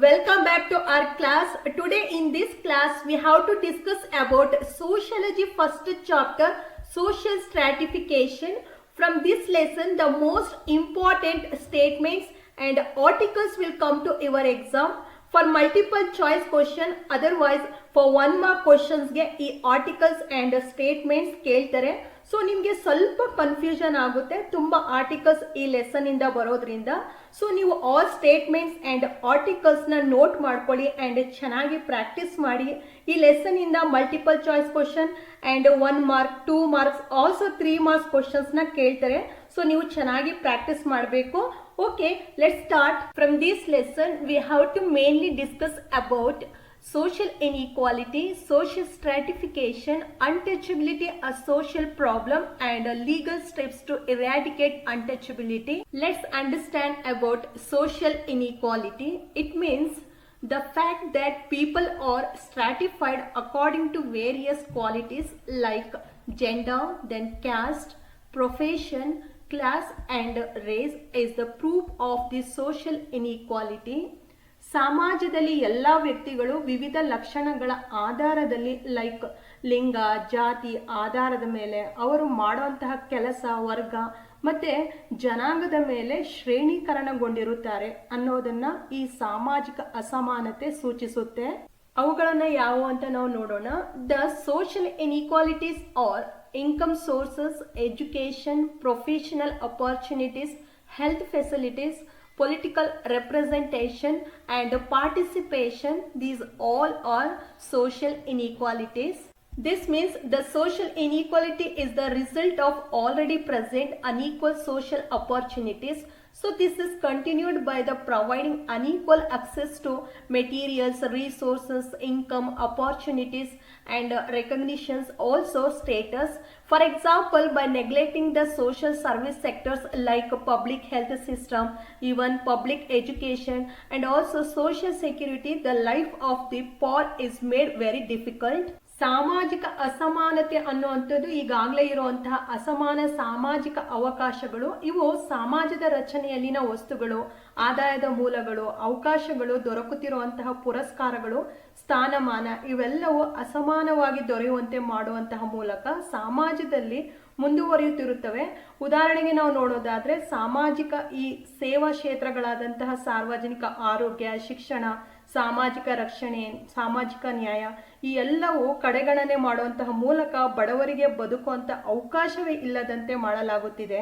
Welcome back to our class. Today in this class we have to discuss about sociology first chapter, social stratification. From this lesson the most important statements and articles will come to your exam for multiple choice question. Otherwise for 1 mark questions ಗೆ ಈ articles and statements ಕೇಳ್ತಾರೆ. So ನಿಮಗೆ ಸ್ವಲ್ಪ confusion ಆಗುತ್ತೆ ತುಂಬಾ articles ಈ lesson ಇಂದ ಬರೋದ್ರಿಂದ. ಸೊ ನೀವು ಆಲ್ ಸ್ಟೇಟ್ಮೆಂಟ್ಸ್ ಅಂಡ್ ಆರ್ಟಿಕಲ್ಸ್ ನ ನೋಟ್ ಮಾಡ್ಕೊಳ್ಳಿ ಅಂಡ್ ಚೆನ್ನಾಗಿ ಪ್ರಾಕ್ಟೀಸ್ ಮಾಡಿ. ಈ ಲೆಸನ್ ಇಂದ multiple choice question and 1 mark 2 marks also 3 marks questions ನ ಕೇಳ್ತಾರೆ. ಸೊ ನೀವು ಚೆನ್ನಾಗಿ ಪ್ರಾಕ್ಟೀಸ್ ಮಾಡಬೇಕು. Okay, let's start. From this lesson we have to mainly discuss about social inequality, social stratification, untouchability, a social problem, and legal steps to eradicate untouchability. Let's understand about social inequality. It means the fact that people are stratified according to various qualities like gender, then caste, profession, class, and race is the proof of this social inequality. ಸಮಾಜದಲ್ಲಿ ಎಲ್ಲ ವ್ಯಕ್ತಿಗಳು ವಿವಿಧ ಲಕ್ಷಣಗಳ ಆಧಾರದಲ್ಲಿ like ಲಿಂಗ, ಜಾತಿ ಆಧಾರದ ಮೇಲೆ ಅವರು ಮಾಡುವಂತಹ ಕೆಲಸ, ವರ್ಗ ಮತ್ತೆ ಜನಾಂಗದ ಮೇಲೆ ಶ್ರೇಣೀಕರಣಗೊಂಡಿರುತ್ತಾರೆ ಅನ್ನೋದನ್ನ ಈ ಸಾಮಾಜಿಕ ಅಸಮಾನತೆ ಸೂಚಿಸುತ್ತೆ. ಅವುಗಳನ್ನ ಯಾವ ಅಂತ ನಾವು ನೋಡೋಣ. The social inequalities are income sources, education, professional opportunities, health facilities, political representation and participation. These all are social inequalities. This means the social inequality is the result of already present unequal social opportunities. So this is continued by the providing unequal access to materials, resources, income, opportunities and recognitions, also status. For example, by neglecting the social service sectors like public health system, even public education and also social security, the life of the poor is made very difficult. ಸಾಮಾಜಿಕ ಅಸಮಾನತೆ ಅನ್ನುವಂಥದ್ದು ಈಗಾಗಲೇ ಇರುವಂತಹ ಅಸಮಾನ ಸಾಮಾಜಿಕ ಅವಕಾಶಗಳು. ಇವು ಸಮಾಜದ ರಚನೆಯಲ್ಲಿನ ವಸ್ತುಗಳು, ಆದಾಯದ ಮೂಲಗಳು, ಅವಕಾಶಗಳು, ದೊರಕುತ್ತಿರುವಂತಹ ಪುರಸ್ಕಾರಗಳು, ಸ್ಥಾನಮಾನ ಇವೆಲ್ಲವೂ ಅಸಮಾನವಾಗಿ ದೊರೆಯುವಂತೆ ಮಾಡುವಂತಹ ಮೂಲಕ ಸಮಾಜದಲ್ಲಿ ಮುಂದುವರಿಯುತ್ತಿರುತ್ತವೆ. ಉದಾಹರಣೆಗೆ ನಾವು ನೋಡೋದಾದ್ರೆ ಸಾಮಾಜಿಕ ಈ ಸೇವಾ ಕ್ಷೇತ್ರಗಳಾದಂತಹ ಸಾರ್ವಜನಿಕ ಆರೋಗ್ಯ, ಶಿಕ್ಷಣ, ಸಾಮಾಜಿಕ ರಕ್ಷಣೆ, ಸಾಮಾಜಿಕ ನ್ಯಾಯ ಈ ಎಲ್ಲವೂ ಕಡೆಗಣನೆ ಮಾಡುವಂತಹ ಮೂಲಕ ಬಡವರಿಗೆ ಬದುಕುವಂತ ಅವಕಾಶವೇ ಇಲ್ಲದಂತೆ ಮಾಡಲಾಗುತ್ತಿದೆ.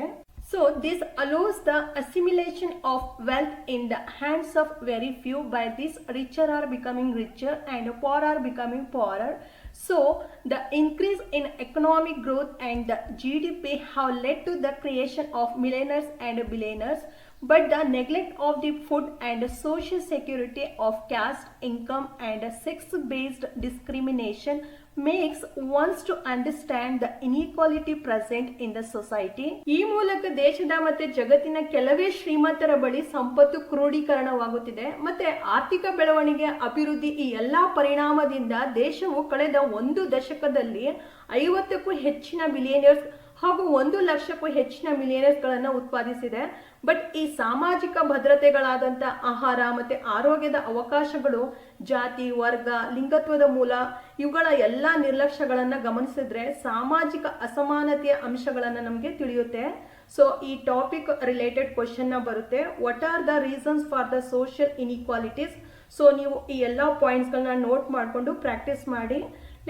So this allows the assimilation of wealth in the hands of very few. By this richer are becoming richer and poor are becoming poorer. So the increase in economic growth and the GDP have led to the creation of millionaires and billionaires. But the neglect of the food and social security of caste, income and sex-based discrimination makes ones to understand the inequality present in the society. ಈ ಮೂಲಕ ದೇಶದ ಮತ್ತೆ ಜಗತ್ತಿನ ಕೆಲವೇ ಶ್ರೀಮಂತರ ಬಳಿ ಸಂಪತ್ತು ಕ್ರೋಢೀಕರಣವಾಗುತ್ತಿದೆ. ಮತ್ತೆ ಆರ್ಥಿಕ ಬೆಳವಣಿಗೆ, ಅಭಿವೃದ್ಧಿ ಈ ಎಲ್ಲಾ ಪರಿಣಾಮದಿಂದ ದೇಶವು ಕಳೆದ 1 ದಶಕದಲ್ಲಿ 50ಕ್ಕೂ ಹೆಚ್ಚಿನ ಬಿಲಿಯನಿಯರ್ಸ್ ಹಾಗೂ 1 ಲಕ್ಷಕ್ಕೂ ಹೆಚ್ಚಿನ ಮಿಲಿಯನರ್ಸ್ ಗಳನ್ನ ಉತ್ಪಾದಿಸಿದೆ. ಬಟ್ ಈ ಸಾಮಾಜಿಕ ಭದ್ರತೆಗಳಾದಂಥ ಆಹಾರ ಮತ್ತೆ ಆರೋಗ್ಯದ ಅವಕಾಶಗಳು, ಜಾತಿ, ವರ್ಗ, ಲಿಂಗತ್ವದ ಮೂಲ ಇವುಗಳ ಎಲ್ಲ ನಿರ್ಲಕ್ಷ್ಯಗಳನ್ನ ಗಮನಿಸಿದ್ರೆ ಸಾಮಾಜಿಕ ಅಸಮಾನತೆಯ ಅಂಶಗಳನ್ನ ನಮಗೆ ತಿಳಿಯುತ್ತೆ. ಸೊ ಈ ಟಾಪಿಕ್ ರಿಲೇಟೆಡ್ ಕ್ವಶನ್ ನ ಬರುತ್ತೆ. What are the reasons for the social inequalities? So ನೀವು ಈ ಎಲ್ಲ ಪಾಯಿಂಟ್ಸ್ ಗಳನ್ನ ನೋಟ್ ಮಾಡಿಕೊಂಡು ಪ್ರಾಕ್ಟೀಸ್ ಮಾಡಿ.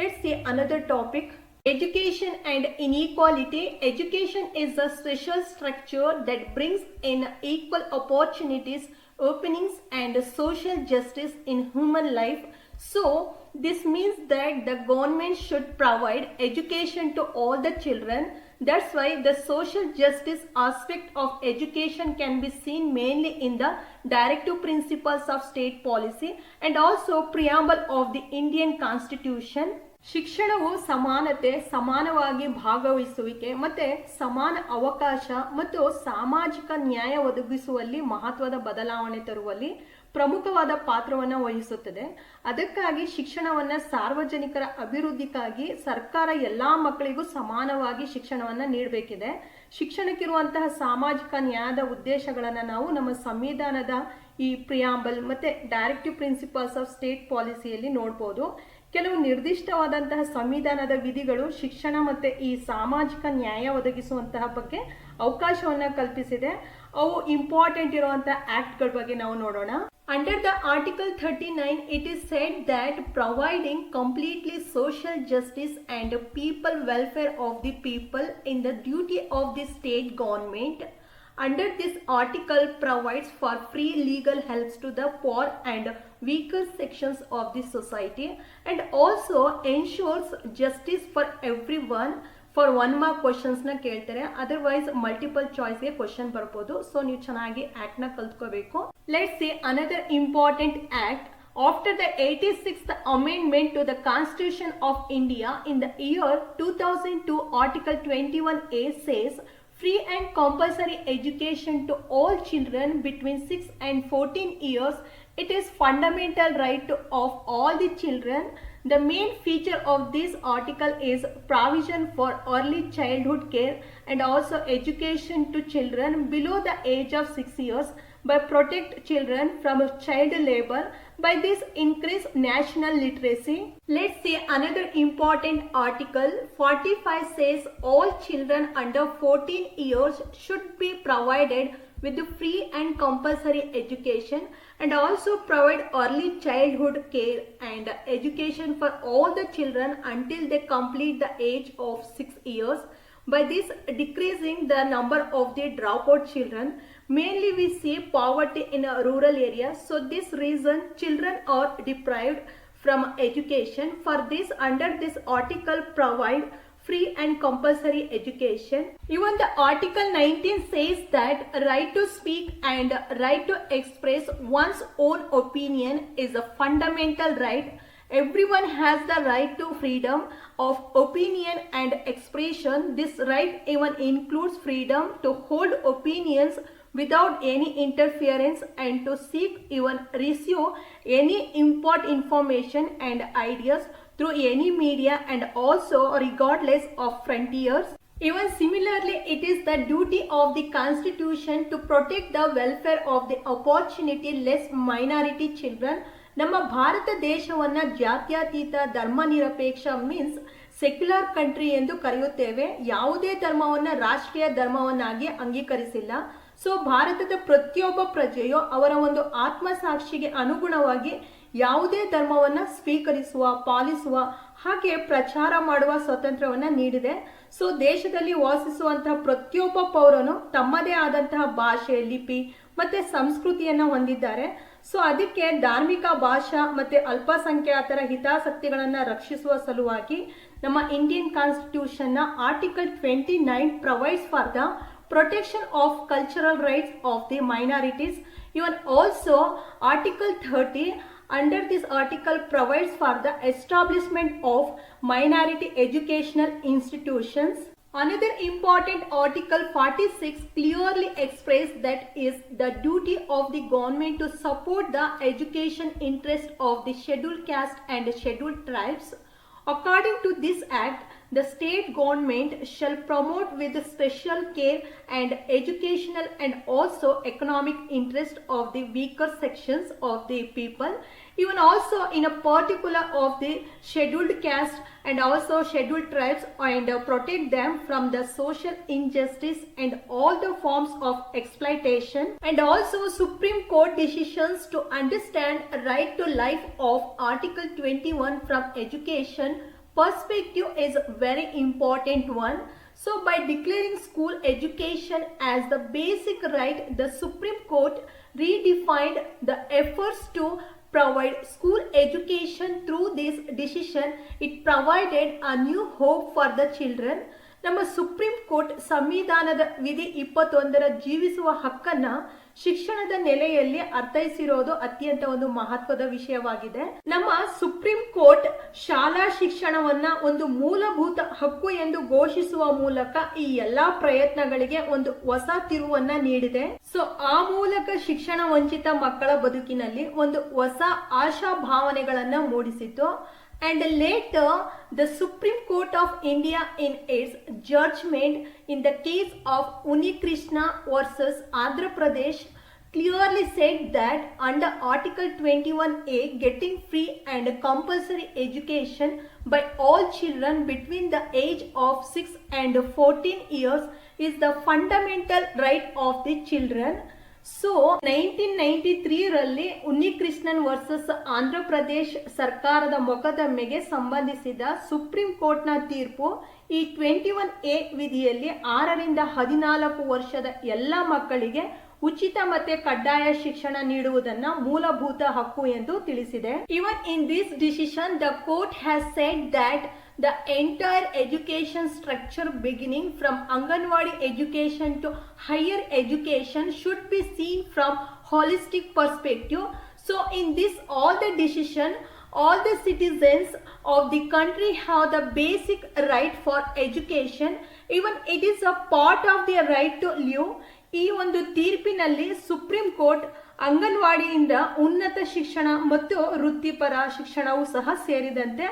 Let's see another topic. Education and inequality. Education is a social structure that brings in equal opportunities, openings and social justice in human life. So this means that the government should provide education to all the children. That's why the social justice aspect of education can be seen mainly in the directive principles of state policy and also preamble of the Indian Constitution. ಶಿಕ್ಷಣವು ಸಮಾನತೆ, ಸಮಾನವಾಗಿ ಭಾಗವಹಿಸುವಿಕೆ ಮತ್ತೆ ಸಮಾನ ಅವಕಾಶ ಮತ್ತು ಸಾಮಾಜಿಕ ನ್ಯಾಯ ಒದಗಿಸುವಲ್ಲಿ ಮಹತ್ವದ ಬದಲಾವಣೆ ತರುವಲ್ಲಿ ಪ್ರಮುಖವಾದ ಪಾತ್ರವನ್ನು ವಹಿಸುತ್ತದೆ. ಅದಕ್ಕಾಗಿ ಶಿಕ್ಷಣವನ್ನು ಸಾರ್ವಜನಿಕರ ಅಭಿವೃದ್ಧಿಗಾಗಿ ಸರ್ಕಾರ ಎಲ್ಲ ಮಕ್ಕಳಿಗೂ ಸಮಾನವಾಗಿ ಶಿಕ್ಷಣವನ್ನು ನೀಡಬೇಕಿದೆ. ಶಿಕ್ಷಣಕ್ಕಿರುವಂತಹ ಸಾಮಾಜಿಕ ನ್ಯಾಯದ ಉದ್ದೇಶಗಳನ್ನು ನಾವು ನಮ್ಮ ಸಂವಿಧಾನದ ಈ ಪ್ರಿಯಾಂಬಲ್ ಮತ್ತು ಡೈರೆಕ್ಟಿವ್ ಪ್ರಿನ್ಸಿಪಲ್ಸ್ ಆಫ್ ಸ್ಟೇಟ್ ಪಾಲಿಸಿಯಲ್ಲಿ ನೋಡ್ಬೋದು. ಕೆಲವು ನಿರ್ದಿಷ್ಟವಾದಂತಹ ಸಂವಿಧಾನದ ವಿಧಿಗಳು ಶಿಕ್ಷಣ ಮತ್ತು ಈ ಸಾಮಾಜಿಕ ನ್ಯಾಯ ಒದಗಿಸುವಂತಹ ಬಗ್ಗೆ ಅವಕಾಶವನ್ನು ಕಲ್ಪಿಸಿದೆ. ಅವು ಇಂಪಾರ್ಟೆಂಟ್ ಇರುವಂತಹ ಆಕ್ಟ್ಗಳ ಬಗ್ಗೆ ನಾವು ನೋಡೋಣ. Under the Article 39, it is said that providing completely social justice and people welfare of the people in the duty of the state government. Under this article provides for free legal helps to the poor and weaker sections of the society and also ensures justice for everyone. For 1 mark ಕ್ವಶನ್ಸ್ನ ಕೇಳ್ತಾರೆ, otherwise multiple ಚಾಯ್ಸ್ಗೆ question ಬರ್ಬೋದು. So ನೀವು ಚೆನ್ನಾಗಿ ಆಕ್ಟ್ನ ಕಲ್ತ್ಕೋಬೇಕು. Let's see another important act. After the 86th amendment to the Constitution of India in the year 2002, Article 21A says free and compulsory education to all children between 6 and 14 years. It is fundamental right of all the children. The main feature of this article is provision for early childhood care and also education to children below the age of 6 years by protect children from child labor. By this increase national literacy. Let's see another important article. 45 says all children under 14 years should be provided with free and compulsory education and also provide early childhood care and education for all the children until they complete the age of 6 years. By this decreasing the number of the dropout children. Mainly we see poverty in rural areas. So this reason children are deprived from education. For this, under this article provide free and compulsory education. Even the Article 19 says that right to speak and right to express one's own opinion is a fundamental right. Everyone has the right to freedom of opinion and expression. This right even includes freedom to hold opinions without any interference and to seek even receive any important information and ideas through any media and also regardless of frontiers. Even similarly, it is the duty of the Constitution to protect the welfare of the opportunity-less minority children. ನಮ್ಮ ಭಾರತ ದೇಶವನ್ನು ಜಾತ್ಯತೀತ ಧರ್ಮ ನಿರಪೇಕ್ಷ means secular country ಎಂದು ಕರೆಯುತ್ತೇವೆ. ಯಾವುದೇ ಧರ್ಮವನ್ನು ರಾಷ್ಟ್ರೀಯ ಧರ್ಮವನ್ನಾಗಿ ಅಂಗೀಕರಿಸಿಲ್ಲ. So ಭಾರತದ ಪ್ರತಿಯೊಬ್ಬ ಪ್ರಜೆಯು ಅವರ ಒಂದು ಆತ್ಮಸಾಕ್ಷಿಗೆ ಅನುಗುಣವಾಗಿ ಯಾವುದೇ ಧರ್ಮವನ್ನು ಸ್ವೀಕರಿಸುವ, ಪಾಲಿಸುವ ಹಾಗೆ ಪ್ರಚಾರ ಮಾಡುವ ಸ್ವಾತಂತ್ರ್ಯವನ್ನು ನೀಡಿದೆ. ಸೊ ದೇಶದಲ್ಲಿ ವಾಸಿಸುವಂತಹ ಪ್ರತಿಯೊಬ್ಬ ಪೌರನು ತಮ್ಮದೇ ಆದಂತಹ ಭಾಷೆ, ಲಿಪಿ ಮತ್ತು ಸಂಸ್ಕೃತಿಯನ್ನು ಹೊಂದಿದ್ದಾರೆ. ಸೊ ಅದಕ್ಕೆ ಧಾರ್ಮಿಕ, ಭಾಷಾ ಮತ್ತು ಅಲ್ಪಸಂಖ್ಯಾತರ ಹಿತಾಸಕ್ತಿಗಳನ್ನು ರಕ್ಷಿಸುವ ಸಲುವಾಗಿ ನಮ್ಮ ಇಂಡಿಯನ್ ಕಾನ್ಸ್ಟಿಟ್ಯೂಷನ್ನ article 29 provides for the protection of cultural rights of the minorities. Even also Article 30 under this article provides for the establishment of minority educational institutions. Another important article 46 clearly expresses that is the duty of the government to support the education interest of the scheduled caste and scheduled tribes. According to this act, the state government shall promote with special care and educational and also economic interest of the weaker sections of the people, even also in a particular of the scheduled caste and also scheduled tribes, and protect them from the social injustice and all the forms of exploitation. And also Supreme Court decisions to understand right to life of Article 21 from education perspective is very important one. So by declaring school education as the basic right, the Supreme Court redefined the efforts to provide school education. Through this decision, it provided a new hope for the children. ನಮ್ಮ supreme court ಸಂವಿಧಾನದ ವಿಧಿ 21ರ ಜೀವಿಸುವ ಹಕ್ಕನ್ನು ಶಿಕ್ಷಣದ ನೆಲೆಯಲ್ಲಿ ಅರ್ಥೈಸಿರೋದು ಅತ್ಯಂತ ಒಂದು ಮಹತ್ವದ ವಿಷಯವಾಗಿದೆ. ನಮ್ಮ ಸುಪ್ರೀಂ ಕೋರ್ಟ್ ಶಾಲಾ ಶಿಕ್ಷಣವನ್ನ ಒಂದು ಮೂಲಭೂತ ಹಕ್ಕು ಎಂದು ಘೋಷಿಸುವ ಮೂಲಕ ಈ ಎಲ್ಲಾ ಪ್ರಯತ್ನಗಳಿಗೆ ಒಂದು ಹೊಸ ತಿರುವನ್ನ ನೀಡಿದೆ. ಸೊ ಆ ಮೂಲಕ ಶಿಕ್ಷಣ ವಂಚಿತ ಮಕ್ಕಳ ಬದುಕಿನಲ್ಲಿ ಒಂದು ಹೊಸ ಆಶಾ ಭಾವನೆಗಳನ್ನ ಮೂಡಿಸಿತು. And later, the Supreme Court of India in its judgment in the case of Unikrishna versus Andhra Pradesh clearly said that under Article 21A, getting free and compulsory education by all children between the age of 6 and 14 years is the fundamental right of the children. So 1993 ರಲ್ಲಿ Unnikrishnan versus Andhra Pradesh ಸರ್ಕಾರದ ಮೊಕದ್ದಮೆಗೆ ಸಂಬಂಧಿಸಿದ supreme ಕೋರ್ಟ್ನ ತೀರ್ಪು ಈ 21A ವಿಧಿಯಲ್ಲಿ 6 ರಿಂದ 14 ವರ್ಷದ ಎಲ್ಲ ಮಕ್ಕಳಿಗೆ ಉಚಿತ ಮತ್ತೆ ಕಡ್ಡಾಯ ಶಿಕ್ಷಣ ನೀಡುವುದನ್ನ ಮೂಲಭೂತ ಹಕ್ಕು ಎಂದು ತಿಳಿಸಿದೆ. Even in this decision, the court has said that the entire education structure beginning from Anganwadi education to higher education should be seen from holistic perspective. So in this all the decision, all the citizens of the country have the basic right for education. Even it is a part of their right to live. ಈ ಒಂದು ತೀರ್ಪಿನಲ್ಲಿ supreme court ಅಂಗನವಾಡಿಯಿಂದ ಉನ್ನತ ಶಿಕ್ಷಣ ಮತ್ತು ವೃತ್ತಿಪರ ಶಿಕ್ಷಣವೂ ಸಹ ಸೇರಿದಂತೆ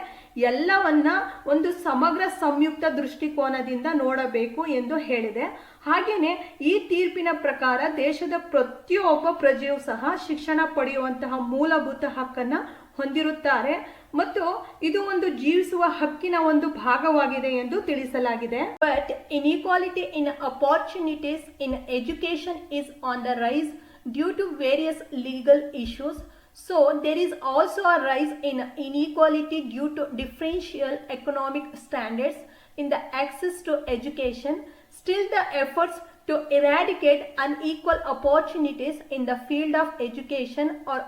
ಎಲ್ಲವನ್ನ ಒಂದು ಸಮಗ್ರ ಸಂಯುಕ್ತ ದೃಷ್ಟಿಕೋನದಿಂದ ನೋಡಬೇಕು ಎಂದು ಹೇಳಿದೆ. ಹಾಗೇನೆ ಈ ತೀರ್ಪಿನ ಪ್ರಕಾರ ದೇಶದ ಪ್ರತಿಯೊಬ್ಬ ಪ್ರಜೆಯೂ ಸಹ ಶಿಕ್ಷಣ ಪಡೆಯುವಂತಹ ಮೂಲಭೂತ ಹಕ್ಕನ್ನ ಹೊಂದಿರುತ್ತಾರೆ ಮತ್ತು ಇದು ಒಂದು ಜೀವಿಸುವ ಹಕ್ಕಿನ ಒಂದು ಭಾಗವಾಗಿದೆ ಎಂದು ತಿಳಿಸಲಾಗಿದೆ. But inequality in opportunities in education is on the rise due to various legal issues. So there is also a rise in inequality due to differential economic standards in the access to education. Still, the efforts to eradicate unequal opportunities in the field of education are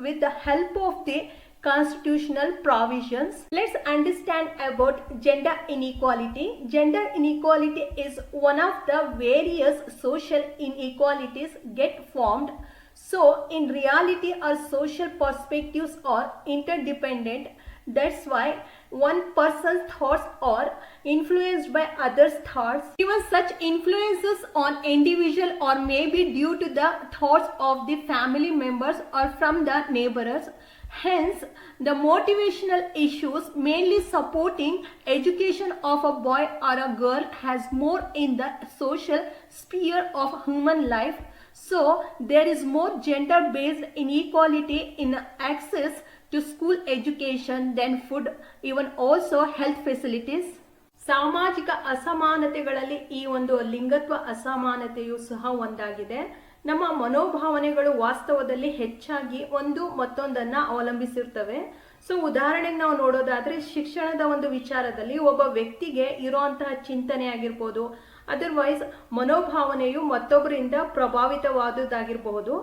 with the help of the constitutional provisions. Let's understand about gender inequality. Gender inequality is one of the various social inequalities get formed. So in reality, our social perspectives are interdependent. That's why one person's thoughts are influenced by others' thoughts. Even such influences on individual or maybe due to the thoughts of the family members or from the neighbors. Hence, the motivational issues mainly supporting education of a boy or a girl has more in the social sphere of human life. So, there is more gender-based inequality in access to school education than food, even also health facilities. ಸಾಮಾಜಿಕ ಅಸಮಾನತೆಗಳಲ್ಲಿ ಈ ಒಂದು ಲಿಂಗತ್ವ ಅಸಮಾನತೆಯು ಸಹ ಒಂದಾಗಿದೆ. ನಮ್ಮ ಮನೋಭಾವನೆಗಳು ವಾಸ್ತವದಲ್ಲಿ ಹೆಚ್ಚಾಗಿ ಒಂದು ಮತ್ತೊಂದನ್ನ ಅವಲಂಬಿಸಿರ್ತವೆ. So ಉದಾಹರಣೆಗೆ ನಾವು ನೋಡೋದಾದ್ರೆ ಶಿಕ್ಷಣದ ಒಂದು ವಿಚಾರದಲ್ಲಿ ಒಬ್ಬ ವ್ಯಕ್ತಿಗೆ ಇರುವಂತಹ ಚಿಂತನೆ ಆಗಿರ್ಬೋದು, ಅದರ್ವೈಸ್ ಮನೋಭಾವನೆಯು ಮತ್ತೊಬ್ಬರಿಂದ ಪ್ರಭಾವಿತವಾದುದಾಗಿರಬಹುದು.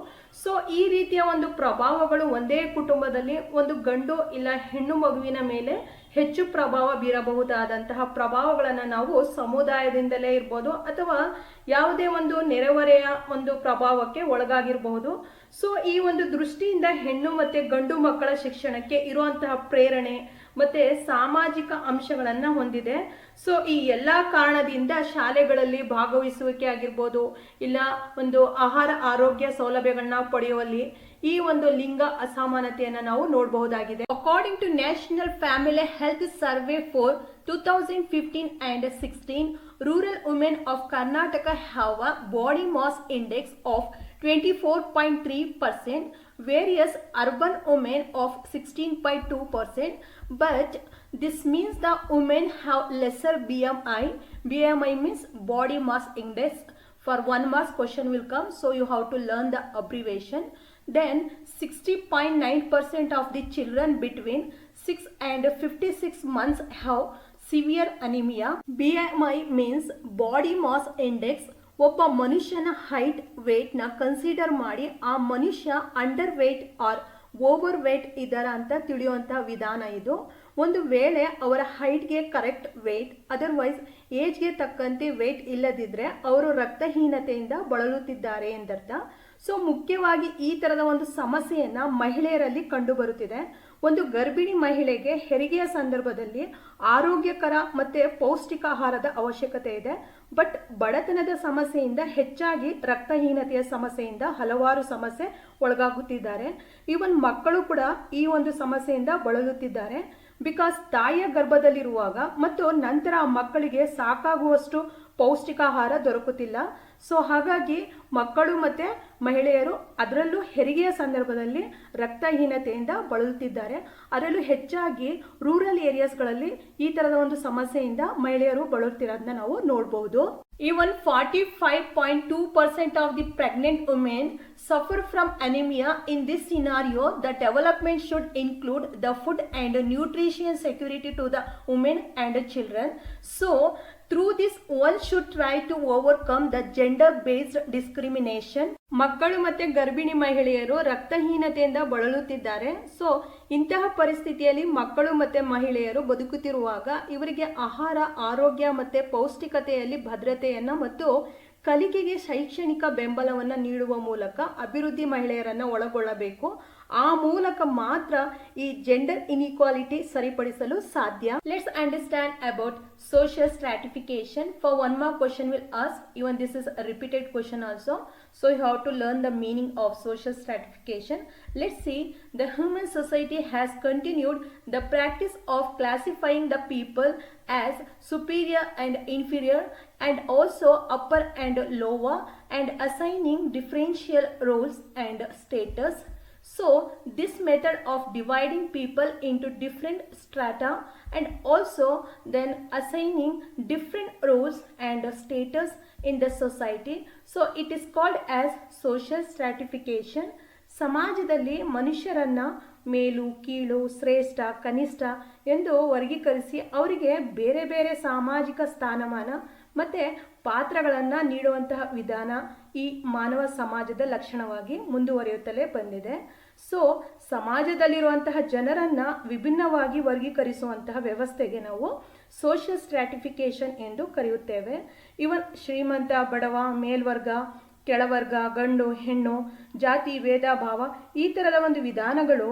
ಸೊ ಈ ರೀತಿಯ ಒಂದು ಪ್ರಭಾವಗಳು ಒಂದೇ ಕುಟುಂಬದಲ್ಲಿ ಒಂದು ಗಂಡು ಇಲ್ಲ ಹೆಣ್ಣು ಮಗುವಿನ ಮೇಲೆ ಹೆಚ್ಚು ಪ್ರಭಾವ ಬೀರಬಹುದಾದಂತಹ ಪ್ರಭಾವಗಳನ್ನು ನಾವು ಸಮುದಾಯದಿಂದಲೇ ಇರ್ಬೋದು ಅಥವಾ ಯಾವುದೇ ಒಂದು ನೆರೆಹೊರೆಯ ಒಂದು ಪ್ರಭಾವಕ್ಕೆ ಒಳಗಾಗಿರಬಹುದು. ಸೊ ಈ ಒಂದು ದೃಷ್ಟಿಯಿಂದ ಹೆಣ್ಣು ಮತ್ತೆ ಗಂಡು ಮಕ್ಕಳ ಶಿಕ್ಷಣಕ್ಕೆ ಇರುವಂತಹ ಪ್ರೇರಣೆ ಮತ್ತೆ ಸಾಮಾಜಿಕ ಅಂಶಗಳನ್ನ ಹೊಂದಿದೆ. ಸೊ ಈ ಎಲ್ಲ ಕಾರಣದಿಂದ ಶಾಲೆಗಳಲ್ಲಿ ಭಾಗವಹಿಸುವಿಕೆ ಆಗಿರ್ಬೋದು ಇಲ್ಲ ಒಂದು ಆಹಾರ ಆರೋಗ್ಯ ಸೌಲಭ್ಯಗಳನ್ನ ಪಡೆಯುವಲ್ಲಿ ಈ ಒಂದು ಲಿಂಗ ಅಸಮಾನತೆಯನ್ನು ನಾವು ನೋಡಬಹುದಾಗಿದೆ. According to national family health survey for 2015 and 16, rural women of Karnataka have a body mass index of 24.3%, whereas urban women of 16.2%. But this means the women have lesser BMI. BMI means body mass index. For 1 mark question will come, so you have to learn the abbreviation. Then 60.9% of the children between 6 and 56 months have severe anemia. BMI means body mass index. ಒಬ್ಬ ಮನುಷ್ಯನ height ವೇಟ್ನ consider ಮಾಡಿ ಆ ಮನುಷ್ಯ underweight or overweight ಇದ್ದಾರ ಅಂತ ತಿಳಿಯುವಂತಹ ವಿಧಾನ ಇದು. ಒಂದು ವೇಳೆ ಅವರ ಹೈಟ್ಗೆ ಕರೆಕ್ಟ್ ವೇಟ್ ಅದರ್ವೈಸ್ ಏಜ್ಗೆ ತಕ್ಕಂತೆ ವೇಟ್ ಇಲ್ಲದಿದ್ರೆ ಅವರು ರಕ್ತಹೀನತೆಯಿಂದ ಬಳಲುತ್ತಿದ್ದಾರೆ ಎಂದರ್ಥ. ಸೊ ಮುಖ್ಯವಾಗಿ ಈ ತರದ ಒಂದು ಸಮಸ್ಯೆಯನ್ನ ಮಹಿಳೆಯರಲ್ಲಿ ಕಂಡುಬರುತ್ತಿದೆ. ಒಂದು ಗರ್ಭಿಣಿ ಮಹಿಳೆಗೆ ಹೆರಿಗೆಯ ಸಂದರ್ಭದಲ್ಲಿ ಆರೋಗ್ಯಕರ ಮತ್ತೆ ಪೌಷ್ಟಿಕ ಆಹಾರದ ಅವಶ್ಯಕತೆ ಇದೆ. ಬಟ್ ಬಡತನದ ಸಮಸ್ಯೆಯಿಂದ ಹೆಚ್ಚಾಗಿ ರಕ್ತಹೀನತೆಯ ಸಮಸ್ಯೆಯಿಂದ ಹಲವಾರು ಸಮಸ್ಯೆ ಒಳಗಾಗುತ್ತಿದ್ದಾರೆ. ಈವನ್ ಮಕ್ಕಳು ಕೂಡ ಈ ಒಂದು ಸಮಸ್ಯೆಯಿಂದ ಬಳಲುತ್ತಿದ್ದಾರೆ. ಬಿಕಾಸ್ ತಾಯಿಯ ಗರ್ಭದಲ್ಲಿರುವಾಗ ಮತ್ತು ನಂತರ ಆ ಮಕ್ಕಳಿಗೆ ಸಾಕಾಗುವಷ್ಟು ಪೌಷ್ಟಿಕ ಆಹಾರ ದೊರಕುತ್ತಿಲ್ಲ. ಸೊ ಹಾಗಾಗಿ ಮಕ್ಕಳು ಮತ್ತೆ ಮಹಿಳೆಯರು ಅದರಲ್ಲೂ ಹೆರಿಗೆಯ ಸಂದರ್ಭದಲ್ಲಿ ರಕ್ತಹೀನತೆಯಿಂದ ಬಳಲುತ್ತಿದ್ದಾರೆ. ಅದರಲ್ಲೂ ಹೆಚ್ಚಾಗಿ ರೂರಲ್ ಏರಿಯಾಸ್ಗಳಲ್ಲಿ ಈ ತರದ ಒಂದು ಸಮಸ್ಯೆಯಿಂದ ಮಹಿಳೆಯರು ಬಳಲುತ್ತಿರೋದನ್ನ ನಾವು ನೋಡಬಹುದು. Even 45.2% of the pregnant women suffer from anemia. In this scenario, the development should include the food and nutrition security to the women and the children. So, through this, one should try to overcome the gender-based discrimination. ಮಕ್ಕಳು ಮತ್ತೆ ಗರ್ಭಿಣಿ ಮಹಿಳೆಯರು ರಕ್ತಹೀನತೆಯಿಂದ ಬಳಲುತ್ತಿದ್ದಾರೆ. So ಇಂತಹ ಪರಿಸ್ಥಿತಿಯಲ್ಲಿ ಮಕ್ಕಳು ಮತ್ತೆ ಮಹಿಳೆಯರು ಬದುಕುತ್ತಿರುವಾಗ ಇವರಿಗೆ ಆಹಾರ, ಆರೋಗ್ಯ ಮತ್ತೆ ಪೌಷ್ಟಿಕತೆಯಲ್ಲಿ ಭದ್ರತೆಯನ್ನ ಮತ್ತು ಕಲಿಕೆಗೆ ಶೈಕ್ಷಣಿಕ ಬೆಂಬಲವನ್ನ ನೀಡುವ ಮೂಲಕ ಅಭಿವೃದ್ಧಿ ಮಹಿಳೆಯರನ್ನ ಒಳಗೊಳ್ಳಬೇಕು. ಆ ಮೂಲಕ ಮಾತ್ರ ಈ ಜೆಂಡರ್ ಇನ್ಇಕ್ವಾಲಿಟಿ ಸರಿಪಡಿಸಲು ಸಾಧ್ಯ. Let's understand about social stratification. For one more question will ask, even this is a repeated question also, so you have to learn the meaning of social stratification. Let's see. The human society has continued the practice of classifying the people as superior and inferior, and also upper and lower, and assigning differential roles and status. So this method of dividing people into different strata and also then assigning different roles and status in the society, so it is called as social stratification. ಸಮಾಜದಲ್ಲಿ ಮನುಷ್ಯರನ್ನ ಮೇಲು, ಕೀಳು, ಶ್ರೇಷ್ಠ, ಕನಿಷ್ಠ ಎಂದು ವರ್ಗೀಕರಿಸಿ ಅವರಿಗೆ ಬೇರೆ ಬೇರೆ ಸಾಮಾಜಿಕ ಸ್ಥಾನಮಾನ ಮತ್ತೆ ಪಾತ್ರಗಳನ್ನು ನೀಡುವಂತಹ ವಿಧಾನ ಈ ಮಾನವ ಸಮಾಜದ ಲಕ್ಷಣವಾಗಿ ಮುಂದುವರಿಯುತ್ತಲೇ ಬಂದಿದೆ. ಸೊ ಸಮಾಜದಲ್ಲಿರುವಂತಹ ಜನರನ್ನ ವಿಭಿನ್ನವಾಗಿ ವರ್ಗೀಕರಿಸುವಂತಹ ವ್ಯವಸ್ಥೆಗೆ ನಾವು ಸೋಷಿಯಲ್ ಸ್ಟ್ರಾಟಿಫಿಕೇಶನ್ ಎಂದು ಕರೆಯುತ್ತೇವೆ. ಇವನ್ ಶ್ರೀಮಂತ, ಬಡವ, ಮೇಲ್ವರ್ಗ, ಕೆಳವರ್ಗ, ಗಂಡು, ಹೆಣ್ಣು, ಜಾತಿ, ಭೇದ ಭಾವ ಈ ತರದ ಒಂದು ವಿಧಾನಗಳು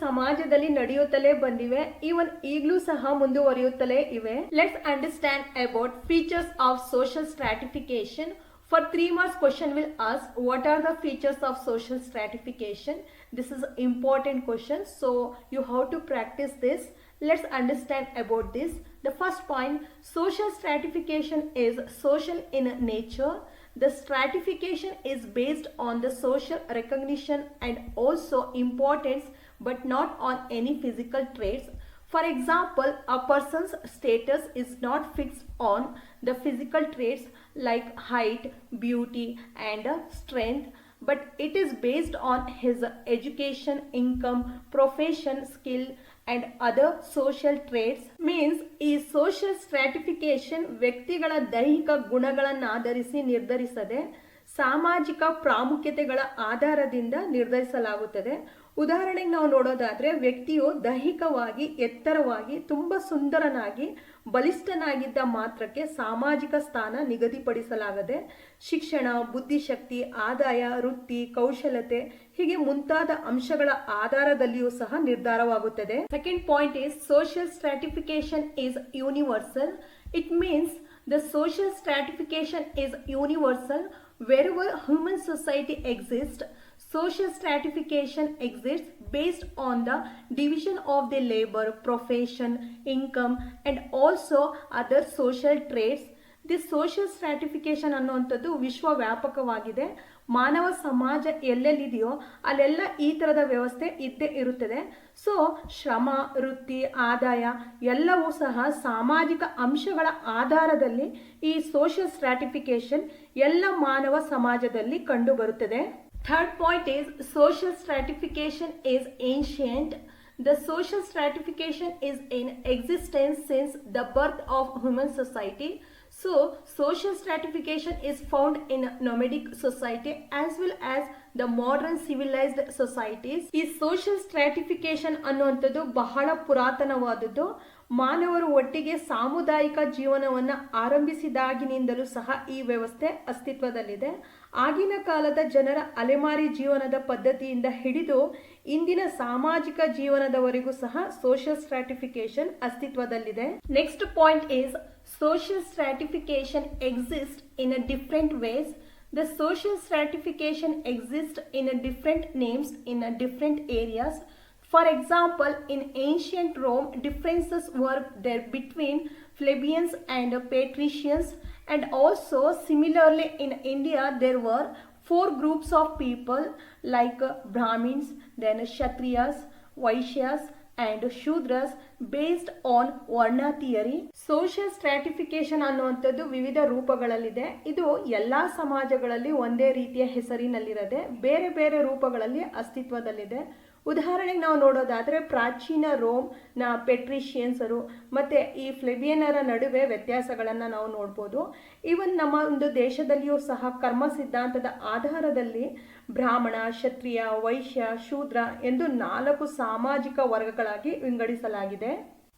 ಸಮಾಜದಲ್ಲಿ ನಡೆಯುತ್ತಲೇ ಬಂದಿವೆ. ಇವನ್ ಈಗಲೂ ಸಹ ಮುಂದುವರಿಯುತ್ತಲೇ ಇವೆ. Let's understand about features of social stratification. For 3 marks question will ask what are the features of social stratification. This is important question, so you have to practice this. Let's understand about this. The first point, social stratification is social in nature. The stratification is based on the social recognition and also importance, but not on any physical traits. For example, a person's status is not fixed on the physical traits like height, beauty, and strength, but it is based on his education, income, profession, skill, and other social traits. Means ಈ social stratification ವ್ಯಕ್ತಿಗಳ ದೈಹಿಕ ಗುಣಗಳನ್ನು ಆಧರಿಸಿ ನಿರ್ಧರಿಸದೆ ಸಾಮಾಜಿಕ ಪ್ರಾಮುಖ್ಯತೆಗಳ ಆಧಾರದಿಂದ ನಿರ್ಧರಿಸಲಾಗುತ್ತದೆ. ಉದಾಹರಣೆಗೆ ನಾವು ನೋಡೋದಾದ್ರೆ ವ್ಯಕ್ತಿಯು ದೈಹಿಕವಾಗಿ ಎತ್ತರವಾಗಿ ತುಂಬಾ ಸುಂದರನಾಗಿ ಬಲಿಷ್ಠನಾಗಿದ್ದ ಮಾತ್ರಕ್ಕೆ ಸಾಮಾಜಿಕ ಸ್ಥಾನ ನಿಗದಿಪಡಿಸಲಾಗದೆ ಶಿಕ್ಷಣ, ಬುದ್ಧಿಶಕ್ತಿ, ಆದಾಯ, ವೃತ್ತಿ, ಕೌಶಲತೆ ಹೀಗೆ ಮುಂತಾದ ಅಂಶಗಳ ಆಧಾರದಲ್ಲಿಯೂ ಸಹ ನಿರ್ಧಾರವಾಗುತ್ತದೆ. Second point is social stratification is universal. It means the social stratification is universal. Wherever human society exists, social stratification exists based on the division of the labor, profession, income, and also other social traits. This social stratification ಅನ್ನುವಂಥದ್ದು ವಿಶ್ವವ್ಯಾಪಕವಾಗಿದೆ. ಮಾನವ ಸಮಾಜ ಎಲ್ಲೆಲ್ಲಿದೆಯೋ ಅಲ್ಲೆಲ್ಲ ಈ ಥರದ ವ್ಯವಸ್ಥೆ ಇದ್ದೇ ಇರುತ್ತದೆ. So ಶ್ರಮ, ವೃತ್ತಿ, ಆದಾಯ ಎಲ್ಲವೂ ಸಹ ಸಾಮಾಜಿಕ ಅಂಶಗಳ ಆಧಾರದಲ್ಲಿ ಈ ಸೋಷಿಯಲ್ ಸ್ಟ್ರಾಟಿಫಿಕೇಶನ್ ಎಲ್ಲ ಮಾನವ ಸಮಾಜದಲ್ಲಿ ಕಂಡುಬರುತ್ತದೆ. Third point is social stratification is ancient. The social stratification is in existence since the birth of human society. So, social stratification is found in nomadic society as well as the modern civilized societies. ಈ social stratification ಅನ್ನುವಂಥದ್ದು ಬಹಳ ಪುರಾತನವಾದದ್ದು. ಮಾನವರು ಒಟ್ಟಿಗೆ ಸಾಮುದಾಯಿಕ ಜೀವನವನ್ನು ಆರಂಭಿಸಿದಾಗಿನಿಂದಲೂ ಸಹ ಈ ವ್ಯವಸ್ಥೆ ಅಸ್ತಿತ್ವದಲ್ಲಿದೆ. ಆಗಿನ ಕಾಲದ ಜನರ ಅಲೆಮಾರಿ ಜೀವನದ ಪದ್ಧತಿಯಿಂದ ಹಿಡಿದು ಇಂದಿನ ಸಾಮಾಜಿಕ ಜೀವನದವರೆಗೂ ಸಹ ಸೋಷಿಯಲ್ ಸ್ಟ್ರಾಟಿಫಿಕೇಶನ್ ಅಸ್ತಿತ್ವದಲ್ಲಿದೆ. Next point is social stratification exists in a different ways. The social stratification exists in a different names in a different areas. For example, in ancient Rome, differences were there between plebeians and patricians, and also similarly in India there were 4 groups of people like Brahmins, then Kshatriyas, Vaishyas and Shudras based on ವರ್ಣ theory. Social stratification ಅನ್ನುವಂಥದ್ದು ವಿವಿಧ ರೂಪಗಳಲ್ಲಿದೆ. ಇದು ಎಲ್ಲ ಸಮಾಜಗಳಲ್ಲಿ ಒಂದೇ ರೀತಿಯ ಹೆಸರಿನಲ್ಲಿರದೆ ಬೇರೆ ಬೇರೆ ರೂಪಗಳಲ್ಲಿ ಅಸ್ತಿತ್ವದಲ್ಲಿದೆ. ಉದಾಹರಣೆಗೆ ನಾವು ನೋಡೋದಾದರೆ ಪ್ರಾಚೀನ ರೋಮ್ನ ಪೆಟ್ರಿಷಿಯನ್ಸರು ಮತ್ತು ಈ ಫ್ಲೆಬಿಯನರ ನಡುವೆ ವ್ಯತ್ಯಾಸಗಳನ್ನು ನಾವು ನೋಡ್ಬೋದು. ಈವನ್ ನಮ್ಮ ಒಂದು ದೇಶದಲ್ಲಿಯೂ ಸಹ ಕರ್ಮ ಸಿದ್ಧಾಂತದ ಆಧಾರದಲ್ಲಿ ಬ್ರಾಹ್ಮಣ, ಕ್ಷತ್ರಿಯ, ವೈಶ್ಯ, ಶೂದ್ರ ಎಂದು 4 ಸಾಮಾಜಿಕ ವರ್ಗಗಳಾಗಿ ವಿಂಗಡಿಸಲಾಗಿದೆ.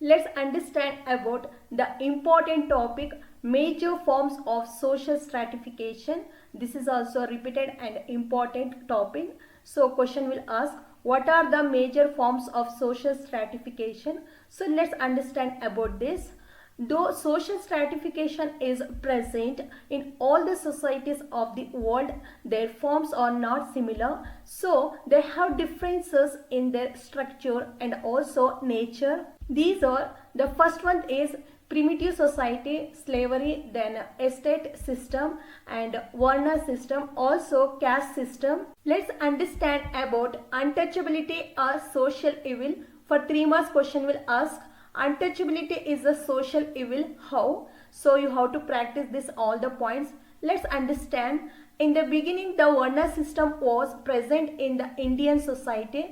Let's understand about the important topic major forms of social stratification. This is also a repeated and important topic. So question will ask, what are the major forms of social stratification? So let's understand about this. Though social stratification is present in all the societies of the world, their forms are not similar. So they have differences in their structure and also nature. These are, the first one is primitive society, slavery, then estate system and varna system, also caste system. Let's understand about untouchability or social evil. For 3 marks question will ask, untouchability is a social evil, how? So you have to practice this all the points. Let's understand. In the beginning the varna system was present in the Indian society.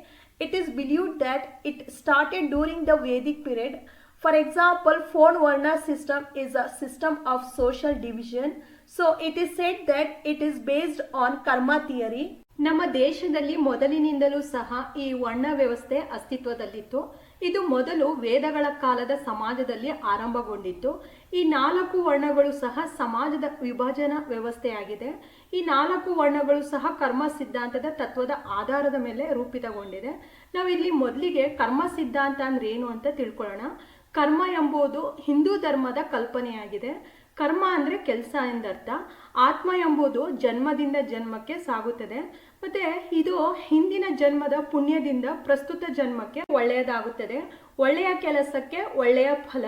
It is believed that it started during the Vedic period. For example, 4 varna system is a system of social division. So it is said that it is based on karma theory. ನಮ್ಮ ದೇಶದಲ್ಲಿ ಮೊದಲಿನಿಂದಲೂ ಸಹ ಈ ವರ್ಣ ವ್ಯವಸ್ಥೆ ಅಸ್ತಿತ್ವದಲ್ಲಿತ್ತು. ಇದು ಮೊದಲು ವೇದಗಳ ಕಾಲದ ಸಮಾಜದಲ್ಲಿ ಆರಂಭಗೊಂಡಿತ್ತು. ಈ 4 ವರ್ಣಗಳು ಸಹ ಸಮಾಜದ ವಿಭಜನಾ ವ್ಯವಸ್ಥೆಯಾಗಿದೆ. ಈ 4 ವರ್ಣಗಳು ಸಹ ಕರ್ಮ ಸಿದ್ಧಾಂತದ ತತ್ವದ ಆಧಾರದ ಮೇಲೆ ರೂಪಿತಗೊಂಡಿದೆ. ನಾವಿಲ್ಲಿ ಮೊದಲಿಗೆ ಕರ್ಮ ಸಿದ್ಧಾಂತ ಅಂದ್ರೆ ಏನು ಅಂತ ತಿಳ್ಕೊಳ್ಳೋಣ. ಕರ್ಮ ಎಂಬುದು ಹಿಂದೂ ಧರ್ಮದ ಕಲ್ಪನೆಯಾಗಿದೆ. ಕರ್ಮ ಅಂದರೆ ಕೆಲಸ ಎಂದರ್ಥ. ಆತ್ಮ ಎಂಬುದು ಜನ್ಮದಿಂದ ಜನ್ಮಕ್ಕೆ ಸಾಗುತ್ತದೆ. ಮತ್ತೆ ಇದು ಹಿಂದಿನ ಜನ್ಮದ ಪುಣ್ಯದಿಂದ ಪ್ರಸ್ತುತ ಜನ್ಮಕ್ಕೆ ಒಳ್ಳೆಯದಾಗುತ್ತದೆ. ಒಳ್ಳೆಯ ಕೆಲಸಕ್ಕೆ ಒಳ್ಳೆಯ ಫಲ,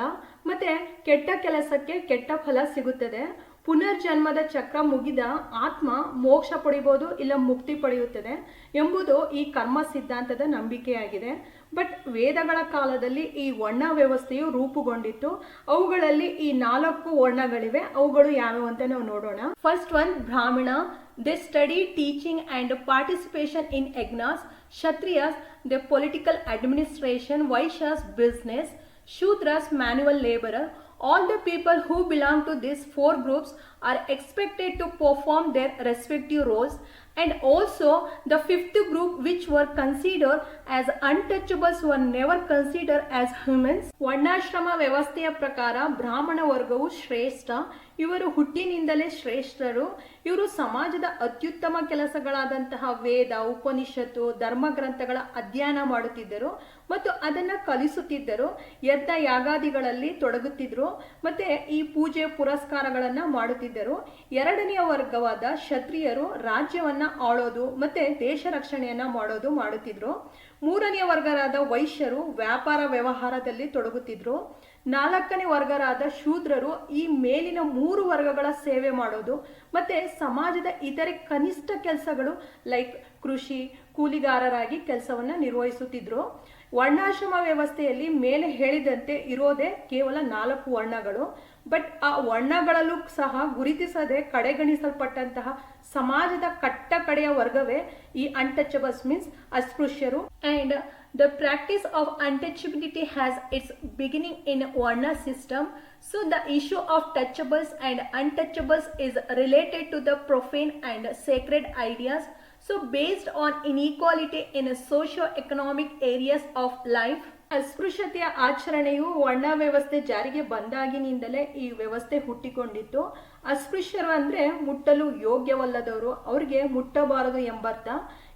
ಮತ್ತೆ ಕೆಟ್ಟ ಕೆಲಸಕ್ಕೆ ಕೆಟ್ಟ ಫಲ ಸಿಗುತ್ತದೆ. ಪುನರ್ಜನ್ಮದ ಚಕ್ರ ಮುಗಿದ ಆತ್ಮ ಮೋಕ್ಷ ಪಡೆಯಬಹುದು, ಇಲ್ಲ ಮುಕ್ತಿ ಪಡೆಯುತ್ತದೆ ಎಂಬುದು ಈ ಕರ್ಮ ಸಿದ್ಧಾಂತದ ನಂಬಿಕೆಯಾಗಿದೆ. ಬಟ್ ವೇದಗಳ ಕಾಲದಲ್ಲಿ ಈ ವರ್ಣ ವ್ಯವಸ್ಥೆಯು ರೂಪುಗೊಂಡಿತ್ತು. ಅವುಗಳಲ್ಲಿ ಈ 4 ವರ್ಣಗಳಿವೆ. ಅವುಗಳು ಯಾವ್ಯಾವು ಅಂತ ನಾವು ನೋಡೋಣ. ಫಸ್ಟ್ ಒನ್ ಬ್ರಾಹ್ಮಣ. They study teaching and participation in yagnas. Kshatriyas, the political administration. Vaishyas, business. Shudras, manual laborer. All the people who belong to these 4 groups are expected to perform their respective roles. And also the 5th group, which were considered as untouchables, were never considered as humans. ವರ್ಣಾಶ್ರಮ ವ್ಯವಸ್ಥೆಯ ಪ್ರಕಾರ ಬ್ರಾಹ್ಮಣ ವರ್ಗವು ಶ್ರೇಷ್ಠ. ಇವರು ಹುಟ್ಟಿನಿಂದಲೇ ಶ್ರೇಷ್ಠರು. ಇವರು ಸಮಾಜದ ಅತ್ಯುತ್ತಮ ಕೆಲಸಗಳಾದಂತಹ ವೇದ, ಉಪನಿಷತ್ತು, ಧರ್ಮಗ್ರಂಥಗಳ ಅಧ್ಯಯನ ಮಾಡುತ್ತಿದ್ದರು ಮತ್ತು ಅದನ್ನು ಕಲಿಸುತ್ತಿದ್ದರು. ಯಜ್ಞ ಯಾಗಾದಿಗಳಲ್ಲಿ ತೊಡಗುತ್ತಿದ್ದರು ಮತ್ತೆ ಈ ಪೂಜೆ ಪುರಸ್ಕಾರಗಳನ್ನು ಮಾಡುತ್ತಿದ್ದರು. 2ನೇ ವರ್ಗವಾದ ಕ್ಷತ್ರಿಯರು ರಾಜ್ಯವನ್ನ ಆಳೋದು ಮತ್ತೆ ದೇಶ ರಕ್ಷಣೆಯನ್ನ ಮಾಡುತ್ತಿದ್ರು. 3ನೇ ವರ್ಗರಾದ ವೈಶ್ಯರು ವ್ಯಾಪಾರ ವ್ಯವಹಾರದಲ್ಲಿ ತೊಡಗುತ್ತಿದ್ರು. 4ನೇ ವರ್ಗರಾದ ಶೂದ್ರರು ಈ ಮೇಲಿನ 3 ವರ್ಗಗಳ ಸೇವೆ ಮಾಡೋದು ಮತ್ತೆ ಸಮಾಜದ ಇತರೆ ಕನಿಷ್ಠ ಕೆಲಸಗಳು ಲೈಕ್ ಕೃಷಿ, ಕೂಲಿಗಾರರಾಗಿ ಕೆಲಸವನ್ನ ನಿರ್ವಹಿಸುತ್ತಿದ್ರು. ವರ್ಣಾಶ್ರಮ ವ್ಯವಸ್ಥೆಯಲ್ಲಿ ಮೇಲೆ ಹೇಳಿದಂತೆ ಇರೋದೇ ಕೇವಲ 4 ವರ್ಣಗಳು. ಬಟ್ ಆ ವರ್ಣಗಳಲ್ಲೂ ಸಹ ಗುರುತಿಸದೆ ಕಡೆಗಣಿಸಲ್ಪಟ್ಟಂತಹ ಸಮಾಜದ ಕಟ್ಟ ಕಡೆಯ ವರ್ಗವೇ ಈ ಅನ್ಟಚಬಲ್ಸ್ ಮೀನ್ಸ್ ಅಸ್ಪೃಶ್ಯರು. And the practice of untouchability has its beginning in varna system. So the issue of touchables and untouchables is related to the profane and sacred ideas. So based on inequality in socio-economic areas of life. ಅಸ್ಪೃಶ್ಯತೆಯ ಆಚರಣೆಯು ವರ್ಣ ವ್ಯವಸ್ಥೆ ಜಾರಿಗೆ ಬಂದಾಗಿನಿಂದಲೇ ಈ ವ್ಯವಸ್ಥೆ ಹುಟ್ಟಿಕೊಂಡಿತ್ತು. ಅಸ್ಪೃಶ್ಯರು ಅಂದರೆ ಮುಟ್ಟಲು ಯೋಗ್ಯವಲ್ಲದವರು, ಅವರಿಗೆ ಮುಟ್ಟಬಾರದು ಎಂಬರ್ಥ.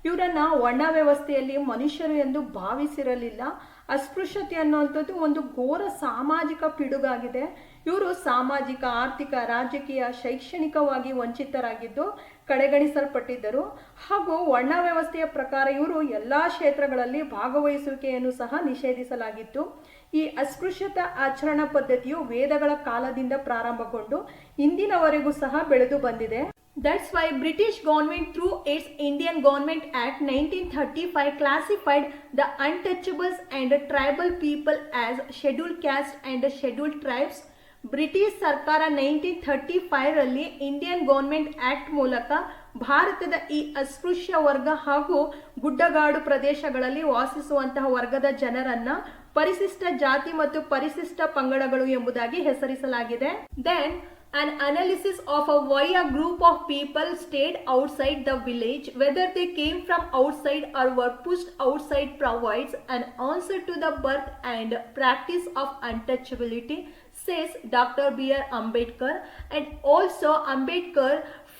ಇವರನ್ನ ವರ್ಣ ವ್ಯವಸ್ಥೆಯಲ್ಲಿ ಮನುಷ್ಯರು ಎಂದು ಭಾವಿಸಿರಲಿಲ್ಲ. ಅಸ್ಪೃಶ್ಯತೆ ಅನ್ನುವಂಥದ್ದು ಒಂದು ಘೋರ ಸಾಮಾಜಿಕ ಪಿಡುಗಾಗಿದೆ. ಇವರು ಸಾಮಾಜಿಕ, ಆರ್ಥಿಕ, ರಾಜಕೀಯ, ಶೈಕ್ಷಣಿಕವಾಗಿ ವಂಚಿತರಾಗಿದ್ದು ಕಡೆಗಣಿಸಲ್ಪಟ್ಟಿದ್ದರು. ಹಾಗೂ ವರ್ಣ ವ್ಯವಸ್ಥೆಯ ಪ್ರಕಾರ ಇವರು ಎಲ್ಲ ಕ್ಷೇತ್ರಗಳಲ್ಲಿ ಭಾಗವಹಿಸುವಿಕೆಯನ್ನು ಸಹ ನಿಷೇಧಿಸಲಾಗಿತ್ತು. ಈ ಅಸ್ಪೃಶ್ಯತಾ ಆಚರಣಾ ಪದ್ಧತಿಯು ವೇದಗಳ ಕಾಲದಿಂದ ಪ್ರಾರಂಭಗೊಂಡು ಇಂದಿನವರೆಗೂ ಸಹ ಬೆಳೆದು ಬಂದಿದೆ. That's why British government through its Indian Government Act 1935 classified the untouchables and tribal people as scheduled caste and scheduled tribes. British ಸರ್ಕಾರ 1935 ರಲ್ಲಿ ಇಂಡಿಯನ್ ಗವರ್ಮೆಂಟ್ ಆಕ್ಟ್ ಮೂಲಕ ಭಾರತದ ಈ ಅಸ್ಪೃಶ್ಯ ವರ್ಗ ಹಾಗೂ ಗುಡ್ಡಗಾಡು ಪ್ರದೇಶಗಳಲ್ಲಿ ವಾಸಿಸುವಂತಹ ವರ್ಗದ ಜನರನ್ನ ಪರಿಶಿಷ್ಟ ಜಾತಿ ಮತ್ತು ಪರಿಶಿಷ್ಟ ಪಂಗಡಗಳು ಎಂಬುದಾಗಿ ಹೆಸರಿಸಲಾಗಿದೆ. Then an analysis of why a group of people stayed outside the village, whether they came from outside or were pushed outside, provides an answer to the birth and practice of untouchability, says Dr. B.R. Ambedkar. And also Ambedkar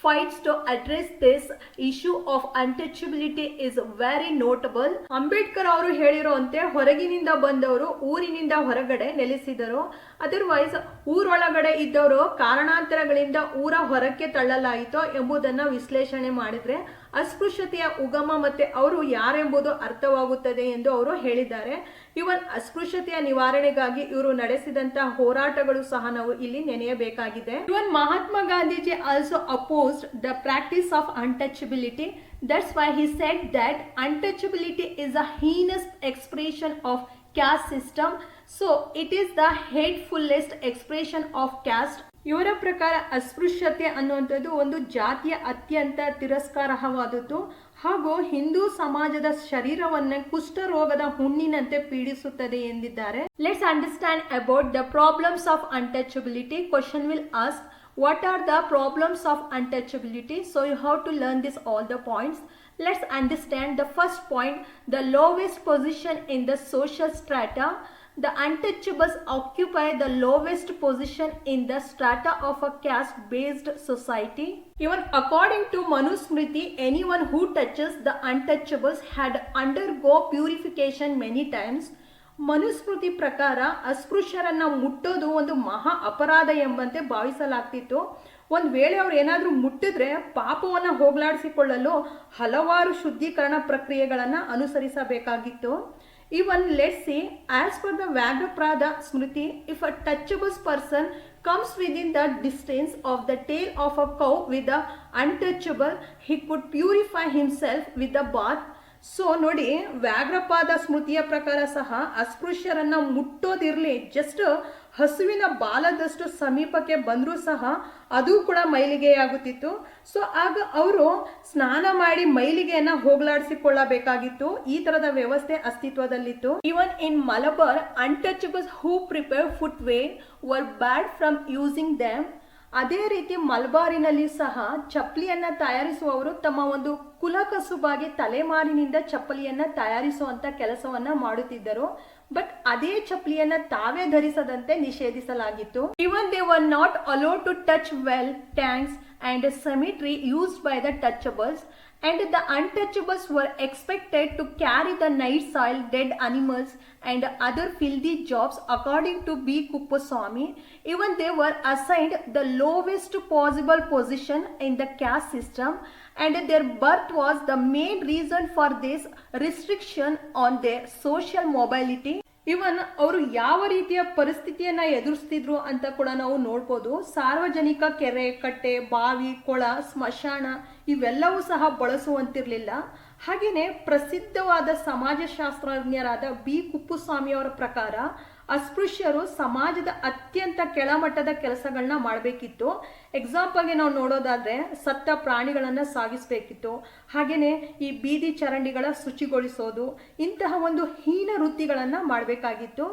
fights to address this issue of untouchability is very notable. Ambedkar ಅವರು ಹೇಳಿರುವಂತೆ ಹೊರಗಿನಿಂದ ಬಂದವರು ಊರಿನಿಂದ ಹೊರಗಡೆ ನೆಲೆಸಿದರು. Otherwise ಊರೊಳಗಡೆ ಇದ್ದವರು ಕಾರಣಾಂತರಗಳಿಂದ ಊರ ಹೊರಕ್ಕೆ ತಳ್ಳಲಾಯಿತು ಎಂಬುದನ್ನ ವಿಶ್ಲೇಷಣೆ ಮಾಡಿದ್ರೆ ಅಸ್ಪೃಶ್ಯತೆಯ ಉಗಮ ಮತ್ತೆ ಅವರು ಯಾರೆಂಬುದು ಅರ್ಥವಾಗುತ್ತದೆ ಎಂದು ಅವರು ಹೇಳಿದ್ದಾರೆ. ಇವನ್ ಅಸ್ಪೃಶ್ಯತೆಯ ನಿವಾರಣೆಗಾಗಿ ಇವರು ನಡೆಸಿದಂತಹ ಹೋರಾಟಗಳು ಸಹ ನಾವು ಇಲ್ಲಿ ನೆನೆಯಬೇಕಾಗಿದೆ. Even Mahatma Gandhiji also opposed the practice of untouchability. That's why he said that untouchability is a heinous expression of caste system. So it is the hatefulest expression of caste. ಇವರ ಪ್ರಕಾರ ಅಸ್ಪೃಶ್ಯತೆ ಅನ್ನುವಂಥದ್ದು ಒಂದು ಜಾತಿಯ ಅತ್ಯಂತ ತಿರಸ್ಕಾರವಾದದ್ದು ಹಾಗೂ ಹಿಂದೂ ಸಮಾಜದ ಶರೀರವನ್ನ ಕುಷ್ಠರೋಗದ ಹುಣ್ಣಿನಂತೆ ಪೀಡಿಸುತ್ತದೆ ಎಂದಿದ್ದಾರೆ. Let's understand about the problems of untouchability. Question will ask, what are the problems of untouchability? So you have to learn this all the points. Let's understand the first point, the lowest position in the social strata. The untouchables occupy the lowest position in the strata of a caste-based society. Even according to Manusmriti, anyone who touches the untouchables had undergo purification many times. Manusmriti ಪ್ರಕಾರ ಅಸ್ಪೃಶ್ಯರನ್ನ ಮುಟ್ಟೋದು ಒಂದು ಮಹಾ ಅಪರಾಧ ಎಂಬಂತೆ ಭಾವಿಸಲಾಗ್ತಿತ್ತು. ಒಂದು ವೇಳೆ ಅವ್ರು ಏನಾದರೂ ಮುಟ್ಟಿದ್ರೆ ಪಾಪವನ್ನು ಹೋಗಲಾಡಿಸಿಕೊಳ್ಳಲು ಹಲವಾರು ಶುದ್ಧೀಕರಣ ಪ್ರಕ್ರಿಯೆಗಳನ್ನು ಅನುಸರಿಸಬೇಕಾಗಿತ್ತು. Even let's say, as per the Vyagrapada Smriti, if a touchable person comes within the distance of the tail of a cow with the untouchable, he could purify himself with the bath. So ನೋಡಿ, ವ್ಯಾಘ್ರಪಾದ ಸ್ಮೃತಿಯ ಪ್ರಕಾರ ಸಹ ಅಸ್ಪೃಶ್ಯರನ್ನ ಮುಟ್ಟೋದಿರಲಿ, just ಹಸುವಿನ ಬಾಲದಷ್ಟು ಸಮೀಪಕ್ಕೆ ಬಂದರೂ ಸಹ ಅದು ಕೂಡ ಮೈಲಿಗೆಯಾಗುತ್ತಿತ್ತು. So ಆಗ ಅವರು ಸ್ನಾನ ಮಾಡಿ ಮೈಲಿಗೆಯನ್ನ ಹೋಗಲಾಡಿಸಿಕೊಳ್ಳಬೇಕಾಗಿತ್ತು. ಈ ತರದ ವ್ಯವಸ್ಥೆ ಅಸ್ತಿತ್ವದಲ್ಲಿತ್ತು. ಇವನ್ ಇನ್ Malabar, untouchables who prepare footwear were barred from using them. ಅದೇ ರೀತಿ ಮಲಬಾರಿನಲ್ಲಿ ಸಹ ಚಪ್ಪಲಿಯನ್ನ ತಯಾರಿಸುವವರು ತಮ್ಮ ಒಂದು ಕುಲಕಸುಬಾಗಿ ತಲೆಮಾರಿನಿಂದ ಚಪ್ಪಲಿಯನ್ನ ತಯಾರಿಸುವಂತ ಕೆಲಸವನ್ನ ಮಾಡುತ್ತಿದ್ದರು. ಬಟ್ ಅದೇ ಚಪ್ಪಲಿಯನ್ನ ತಾವೇ ಧರಿಸದಂತೆ ನಿಷೇಧಿಸಲಾಗಿತ್ತು. Even they were not allowed to touch well, tanks and cemetery used by the touchables, and the untouchables were expected to carry the night soil, dead animals and other filthy jobs. According to B. Kuppaswamy, even they were assigned the lowest possible position in the caste system, and their birth was the main reason for this restriction on their social mobility. ಇವನ್ ಅವರು ಯಾವ ರೀತಿಯ ಪರಿಸ್ಥಿತಿಯನ್ನ ಎದುರಿಸ್ತಿದ್ರು ಅಂತ ಕೂಡ ನಾವು ನೋಡ್ಬೋದು. ಸಾರ್ವಜನಿಕ ಕೆರೆ, ಕಟ್ಟೆ, ಬಾವಿ, ಕೊಳ, ಸ್ಮಶಾನ ಇವೆಲ್ಲವೂ ಸಹ ಬಳಸುವಂತಿರಲಿಲ್ಲ. ಹಾಗೆಯೇ ಪ್ರಸಿದ್ಧವಾದ ಸಮಾಜಶಾಸ್ತ್ರಜ್ಞರಾದ ಬಿ. ಕುಪ್ಪುಸ್ವಾಮಿ ಅವರ ಪ್ರಕಾರ ಅಸ್ಪೃಶ್ಯರು ಸಮಾಜದ ಅತ್ಯಂತ ಕೆಳಮಟ್ಟದ ಕೆಲಸಗಳನ್ನ ಮಾಡಬೇಕಿತ್ತು. ಎಕ್ಸಾಂಪಲ್ಗೆ ನಾವು ನೋಡೋದಾದ್ರೆ ಸತ್ತ ಪ್ರಾಣಿಗಳನ್ನ ಸಾಗಿಸಬೇಕಿತ್ತು. ಹಾಗೇನೆ ಈ ಬೀದಿ ಚರಂಡಿಗಳ ಶುಚಿಗೊಳಿಸೋದು, ಇಂತಹ ಒಂದು ಹೀನ ವೃತ್ತಿಗಳನ್ನ ಮಾಡಬೇಕಾಗಿತ್ತು.